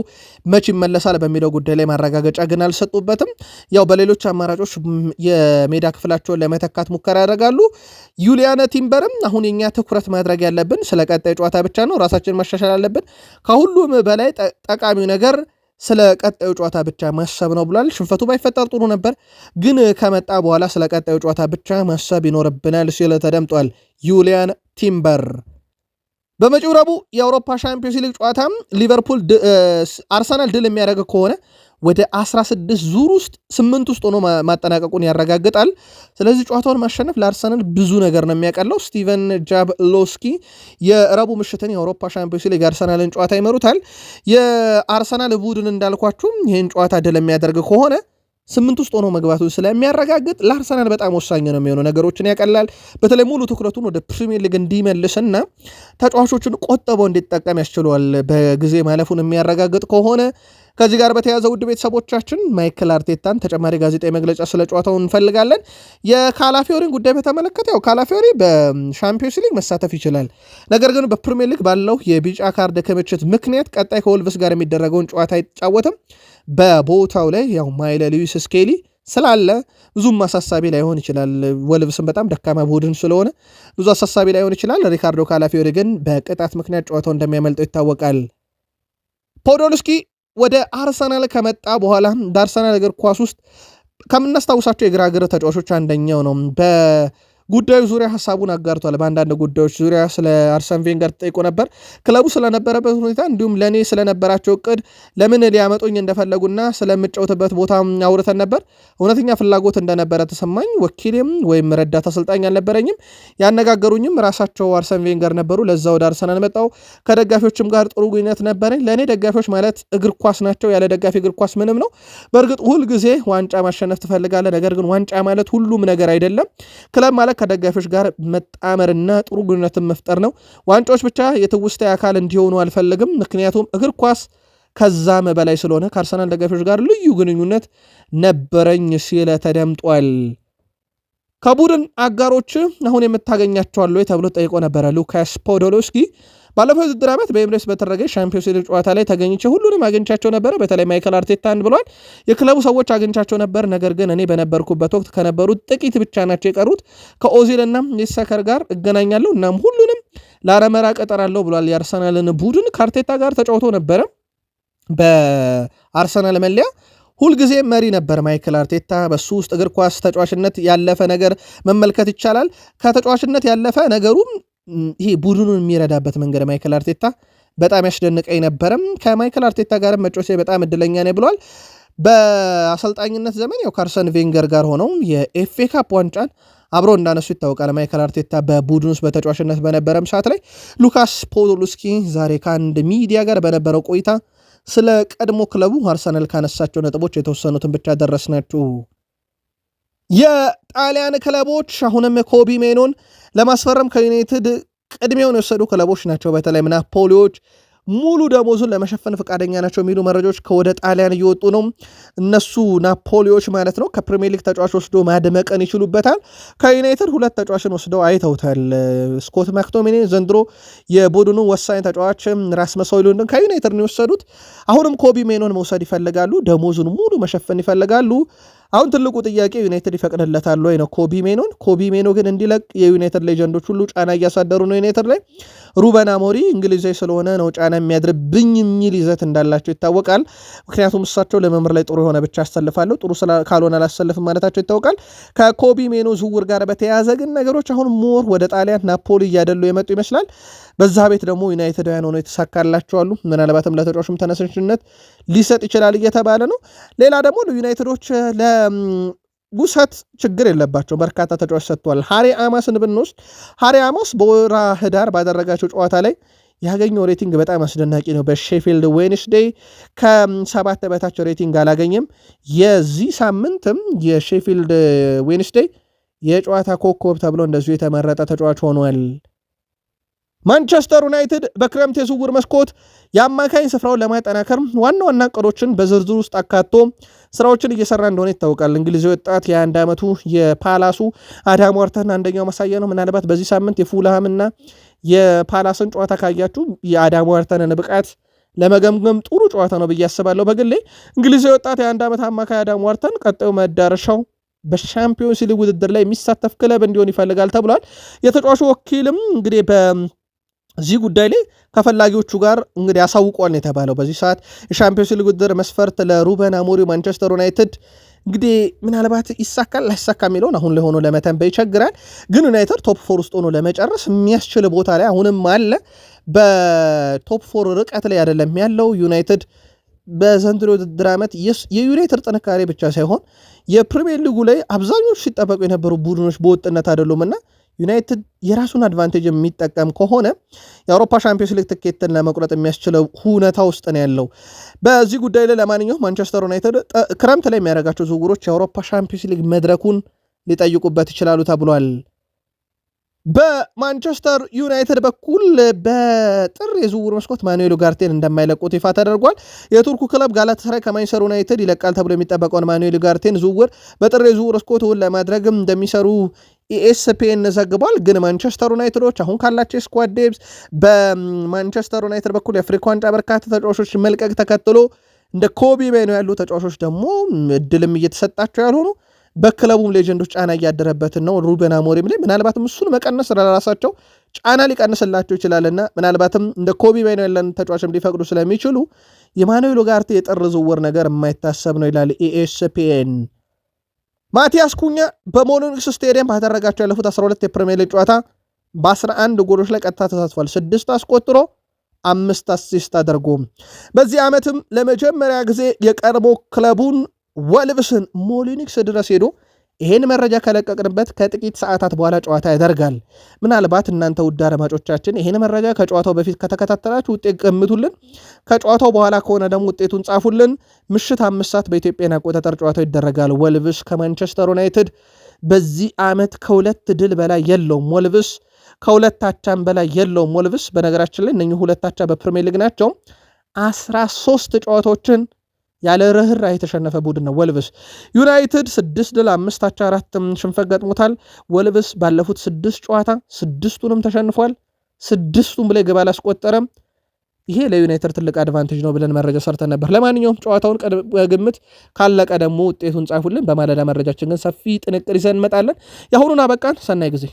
መች ይመለሳል በሚለው ጉዳይ ላይ ማረጋገጫ ግን አልሰጡበትም። ያው በሌሎች አማራጮች የሜዳ ክፍላቸውን ለመተካት ሙከራ ያደርጋሉ። ዩሊያን ቲምበርም አሁን የኛ ትኩረት ማድረግ ያለብን ስለ ቀጣይ ጨዋታ ብቻ ነው፣ ራሳችን ማሻሻል አለብን፣ ከሁሉም በላይ ጠቃሚው ነገር ስለ ቀጣዩ ጨዋታ ብቻ ማሰብ ነው ብሏል። ሽንፈቱ ባይፈጠር ጥሩ ነበር፣ ግን ከመጣ በኋላ ስለ ቀጣዩ ጨዋታ ብቻ ማሰብ ይኖርብናል ሲል ተደምጧል ዩሊያን ቲምበር። በመጪው ረቡዕ የአውሮፓ ሻምፒዮንስ ሊግ ጨዋታ ሊቨርፑል አርሰናል ድል የሚያደርግ ከሆነ ወደ 16 ዙር ውስጥ 8 ውስጥ ሆኖ ማጠናቀቁን ያረጋግጣል። ስለዚህ ጨዋታውን ማሸነፍ ለአርሰናል ብዙ ነገር ነው የሚያቀለው። ስቲቨን ጃብሎስኪ የረቡዕ ምሽትን የአውሮፓ ሻምፒዮንስ ሊግ አርሰናልን ጨዋታ ይመሩታል። የአርሰናል ቡድን እንዳልኳችሁም ይህን ጨዋታ ድል የሚያደርግ ከሆነ 8 ውስጥ ሆኖ መግባቱን ስለሚያረጋግጥ ለአርሰናል በጣም ወሳኝ ነው የሚሆነው፣ ነገሮችን ያቀላል። በተለይ ሙሉ ትኩረቱን ወደ ፕሪሚየር ሊግ እንዲመልስና ተጫዋቾችን ቆጥበው እንዲጠቀም ያስችለዋል። በጊዜ ማለፉን የሚያረጋግጥ ከሆነ ከዚህ ጋር በተያያዘ ውድ ቤተሰቦቻችን ማይክል አርቴታን ተጨማሪ ጋዜጣዊ መግለጫ ስለ ጨዋታው እንፈልጋለን። የካላፊዮሪን ጉዳይ በተመለከተ ያው ካላፊዮሪ በሻምፒዮንስ ሊግ መሳተፍ ይችላል፣ ነገር ግን በፕሪሚየር ሊግ ባለው የቢጫ ካርድ ክምችት ምክንያት ቀጣይ ከወልቭስ ጋር የሚደረገውን ጨዋታ አይጫወትም። በቦታው ላይ ያው ማይለ ሉዊስ ስኬሊ ስላለ ብዙም አሳሳቢ ላይሆን ይችላል። ወልቭስም በጣም ደካማ ቡድን ስለሆነ ብዙ አሳሳቢ ላይሆን ይችላል። ሪካርዶ ካላፊዮሪ ግን በቅጣት ምክንያት ጨዋታው እንደሚያመልጠው ይታወቃል። ፖዶልስኪ ወደ አርሰናል ከመጣ በኋላ በአርሰናል እግር ኳስ ውስጥ ከምናስታውሳቸው የግራ እግር ተጫዋቾች አንደኛው ነው። በጉዳዩ ዙሪያ ሀሳቡን አጋርቷል። በአንዳንድ ጉዳዮች ዙሪያ ስለ አርሰን ቬንገር ተጠይቆ ነበር። ክለቡ ስለነበረበት ሁኔታ እንዲሁም ለእኔ ስለነበራቸው እቅድ ለምን ሊያመጡኝ እንደፈለጉና ስለምጫወትበት ቦታ አውርተን ነበር። እውነተኛ ፍላጎት እንደነበረ ተሰማኝ። ወኪሌም ወይም ረዳት አሰልጣኝ አልነበረኝም። ያነጋገሩኝም ራሳቸው አርሰን ቬንገር ነበሩ። ለዛ ወደ አርሰናል መጣው። ከደጋፊዎችም ጋር ጥሩ ግንኙነት ነበረኝ። ለእኔ ደጋፊዎች ማለት እግር ኳስ ናቸው። ያለ ደጋፊ እግር ኳስ ምንም ነው። በእርግጥ ሁል ጊዜ ዋንጫ ማሸነፍ ትፈልጋለህ፣ ነገር ግን ዋንጫ ማለት ሁሉም ነገር አይደለም። ክለብ ማለት ከደጋፊዎች ጋር መጣመርና ጥሩ ግንኙነትን መፍጠር ነው። ዋንጫዎች ብቻ የትውስታ አካል እንዲሆኑ አልፈልግም፣ ምክንያቱም እግር ኳስ ከዛም በላይ ስለሆነ ከአርሰናል ደጋፊዎች ጋር ልዩ ግንኙነት ነበረኝ ሲል ተደምጧል። ከቡድን አጋሮች አሁን የምታገኛቸዋል ወይ ተብሎ ጠይቆ ነበረ ሉካስ ፖዶልስኪ። ባለፈው ውድድር ዓመት በኤምሬትስ በተደረገ ሻምፒዮንስ ሊግ ጨዋታ ላይ ተገኝቼ ሁሉንም አግኝቻቸው ነበረ። በተለይ ማይክል አርቴታን ብሏል። የክለቡ ሰዎች አግኝቻቸው ነበር፣ ነገር ግን እኔ በነበርኩበት ወቅት ከነበሩት ጥቂት ብቻ ናቸው የቀሩት። ከኦዚል እና ሜሰከር ጋር እገናኛለሁ፣ እናም ሁሉንም ለአረመራ ቀጠራለሁ ብሏል። የአርሰናልን ቡድን ከአርቴታ ጋር ተጫውቶ ነበረ በአርሰናል መለያ። ሁልጊዜ መሪ ነበር ማይክል አርቴታ። በሱ ውስጥ እግር ኳስ ተጫዋችነት ያለፈ ነገር መመልከት ይቻላል። ከተጫዋችነት ያለፈ ነገሩም ይሄ ቡድኑን የሚረዳበት መንገድ ማይክል አርቴታ በጣም ያስደንቀኝ ነበረም። ከማይክል አርቴታ ጋር መጫወቴ በጣም እድለኛ ነኝ ብሏል። በአሰልጣኝነት ዘመን ያው ከአርሰን ቬንገር ጋር ሆነው የኤፍኤ ካፕ ዋንጫን አብሮ እንዳነሱ ይታወቃል። ማይክል አርቴታ በቡድን ውስጥ በተጫዋችነት በነበረም ሰዓት ላይ ሉካስ ፖዶልስኪ ዛሬ ከአንድ ሚዲያ ጋር በነበረው ቆይታ ስለ ቀድሞ ክለቡ አርሰናል ካነሳቸው ነጥቦች የተወሰኑትን ብቻ ደረስናችሁ። የጣሊያን ክለቦች አሁንም ኮቢ ሜኖን ለማስፈረም ከዩናይትድ ቅድሚያውን የወሰዱ ክለቦች ናቸው። በተለይም ናፖሊዎች ሙሉ ደሞዙን ለመሸፈን ፈቃደኛ ናቸው የሚሉ መረጃዎች ከወደ ጣሊያን እየወጡ ነው። እነሱ ናፖሊዎች ማለት ነው ከፕሪሚየር ሊግ ተጫዋች ወስዶ ማድመቀን ይችሉበታል። ከዩናይትድ 2 ተጫዋችን ወስደው አይተውታል። ስኮት ማክቶሚኔ ዘንድሮ የቡድኑ ወሳኝ ተጫዋች፣ ራስመስ ሆይሉንድን ከዩናይትድ ነው የወሰዱት። አሁንም ኮቢ ሜኖን መውሰድ ይፈልጋሉ። ደሞዙን ሙሉ መሸፈን ይፈልጋሉ። አሁን ትልቁ ጥያቄ ዩናይትድ ይፈቅድለታል ወይ ነው ኮቢ ሜኖን። ኮቢ ሜኖ ግን እንዲለቅ የዩናይትድ ሌጀንዶች ሁሉ ጫና እያሳደሩ ነው ዩናይትድ ላይ። ሩበን አሞሪ እንግሊዛዊ ስለሆነ ነው ጫና የሚያድርብኝ የሚል ይዘት እንዳላቸው ይታወቃል። ምክንያቱም እሳቸው ለመምር ላይ ጥሩ የሆነ ብቻ አሰልፋለሁ፣ ጥሩ ካልሆነ አላሰልፍም ማለታቸው ይታወቃል። ከኮቢ ሜኖ ዝውውር ጋር በተያያዘ ግን ነገሮች አሁን ሞር ወደ ጣሊያን ናፖሊ እያደሉ የመጡ ይመስላል። በዛ ቤት ደግሞ ዩናይትዳውያን ሆነው የተሳካላቸዋሉ። ምናልባትም ለተጫዋቹም ተነሳሽነት ሊሰጥ ይችላል እየተባለ ነው። ሌላ ደግሞ ዩናይትዶች ለውሰት ችግር የለባቸው፣ በርካታ ተጫዋች ሰጥተዋል። ሃሪ አማስን ብንወስድ ሃሪ አማስ በወራ ህዳር ባደረጋቸው ጨዋታ ላይ ያገኘው ሬቲንግ በጣም አስደናቂ ነው። በሼፊልድ ዌንስዴይ ከ7 በታች ሬቲንግ አላገኘም። የዚህ ሳምንትም የሼፊልድ ዌንስዴይ የጨዋታ ኮከብ ተብሎ እንደዚሁ የተመረጠ ተጫዋች ሆኗል። ማንቸስተር ዩናይትድ በክረምት የዝውውር መስኮት የአማካኝ ስፍራውን ለማጠናከር ዋና ዋና እቅዶችን በዝርዝር ውስጥ አካቶ ስራዎችን እየሰራ እንደሆነ ይታወቃል። እንግሊዛዊ ወጣት የ21 ዓመቱ የፓላሱ አዳም ዋርተን አንደኛው ማሳያ ነው። ምናልባት በዚህ ሳምንት የፉልሃምና የፓላስን ጨዋታ ካያችሁ የአዳም ዋርተንን ብቃት ለመገምገም ጥሩ ጨዋታ ነው ብዬ አስባለሁ። በግሌ እንግሊዛዊ ወጣት የ21 ዓመት አማካይ አዳም ዋርተን ቀጣዩ መዳረሻው በሻምፒዮንስ ሊግ ውድድር ላይ የሚሳተፍ ክለብ እንዲሆን ይፈልጋል ተብሏል። የተጫዋቹ ወኪልም እንግዲህ በዚህ ጉዳይ ላይ ከፈላጊዎቹ ጋር እንግዲህ አሳውቋል ነው የተባለው። በዚህ ሰዓት የሻምፒዮንስ ሊግ ውድድር መስፈርት ለሩበን አሞሪም ማንቸስተር ዩናይትድ እንግዲህ ምናልባት ይሳካል ላይሳካ የሚለውን አሁን ላይ ሆኖ ለመተንበይ ይቸግራል። ግን ዩናይትድ ቶፕ 4 ውስጥ ሆኖ ለመጨረስ የሚያስችል ቦታ ላይ አሁንም አለ። በቶፕ 4 ርቀት ላይ አይደለም ያለው ዩናይትድ። በዘንድሮ ውድድር ዓመት የዩናይትድ ጥንካሬ ብቻ ሳይሆን የፕሪሚየር ሊጉ ላይ አብዛኞቹ ሲጠበቁ የነበሩ ቡድኖች በወጥነት አይደሉምና ዩናይትድ የራሱን አድቫንቴጅ የሚጠቀም ከሆነ የአውሮፓ ሻምፒዮንስ ሊግ ትኬትን ለመቁረጥ የሚያስችለው ሁኔታ ውስጥ ነው ያለው። በዚህ ጉዳይ ላይ ለማንኛውም ማንቸስተር ዩናይትድ ክረምት ላይ የሚያደርጋቸው ዝውውሮች የአውሮፓ ሻምፒዮንስ ሊግ መድረኩን ሊጠይቁበት ይችላሉ ተብሏል። በማንቸስተር ዩናይትድ በኩል በጥር የዝውውር መስኮት ማኑኤል ኡጋርቴን እንደማይለቁት ይፋ ተደርጓል። የቱርኩ ክለብ ጋላታሳራይ ከማንቸስተር ዩናይትድ ይለቃል ተብሎ የሚጠበቀውን ማኑኤል ኡጋርቴን ዝውውር በጥር የዝውውር መስኮት ለማድረግም እንደሚሰሩ ኢኤስፒኤን ዘግቧል። ግን ማንቸስተር ዩናይትዶች አሁን ካላቸው ስኳድ ዴፕዝ በማንቸስተር ዩናይትድ በኩል የአፍሪካ ዋንጫ በርካታ ተጫዋቾች መልቀቅ ተከትሎ እንደ ኮቢ ማይኖ ያሉ ተጫዋቾች ደግሞ እድልም እየተሰጣቸው ያልሆኑ በክለቡም ሌጀንዶች ጫና እያደረበትን ነው። ሩበን አሞሪም ላይ ምናልባትም እሱን መቀነስ ለራሳቸው ጫና ሊቀንስላቸው ይችላልና ምናልባትም እንደ ኮቢ ማይኖ ያለን ተጫዋችም ሊፈቅዱ ስለሚችሉ የማኑኤል ኡጋርቴ የጥር ዝውውር ነገር የማይታሰብ ነው ይላል ኢኤስፒኤን። ማቲያስ ኩኛ በሞሊኒክስ ስቴዲየም ባደረጋቸው ያለፉት 12 የፕሪሚየር ሊግ ጨዋታ በ11 ጎሎች ላይ ቀጥታ ተሳትፏል። 6 አስቆጥሮ 5 አሲስት አድርጎ በዚህ ዓመትም ለመጀመሪያ ጊዜ የቀድሞ ክለቡን ወልቭስን ሞሊኒክስ ድረስ ሄዶ ይሄን መረጃ ከለቀቅንበት ከጥቂት ሰዓታት በኋላ ጨዋታ ያደርጋል። ምናልባት እናንተ ውድ አድማጮቻችን ይሄን መረጃ ከጨዋታው በፊት ከተከታተላችሁ ውጤት ገምቱልን፣ ከጨዋታው በኋላ ከሆነ ደግሞ ውጤቱን ጻፉልን። ምሽት 5 ሰዓት በኢትዮጵያን አቆጣጠር ጨዋታው ይደረጋል። ወልቭስ ከማንቸስተር ዩናይትድ በዚህ ዓመት ከሁለት ድል በላይ የለውም። ወልቭስ ከሁለት አቻም በላይ የለውም። ወልቭስ በነገራችን ላይ እነኚህ ሁለት አቻ በፕሪሚየር ሊግ ናቸው። 13 ጨዋታዎችን ያለ ርህራሄ የተሸነፈ ቡድን ነው ወልቭስ። ዩናይትድ 6 ድል 5 አቻ 4 ሽንፈት ገጥሞታል። ወልቭስ ባለፉት 6 ጨዋታ 6ቱንም ተሸንፏል። 6ቱም ላይ ግብ አላስቆጠረም። ይሄ ለዩናይትድ ትልቅ አድቫንቴጅ ነው ብለን መረጃ ሰርተን ነበር። ለማንኛውም ጨዋታውን ግምት ካለቀ ደግሞ ውጤቱን ጻፉልን። በማለዳ መረጃችን ግን ሰፊ ጥንቅር ይዘን እንመጣለን። የአሁኑን አበቃን። ሰናይ ጊዜ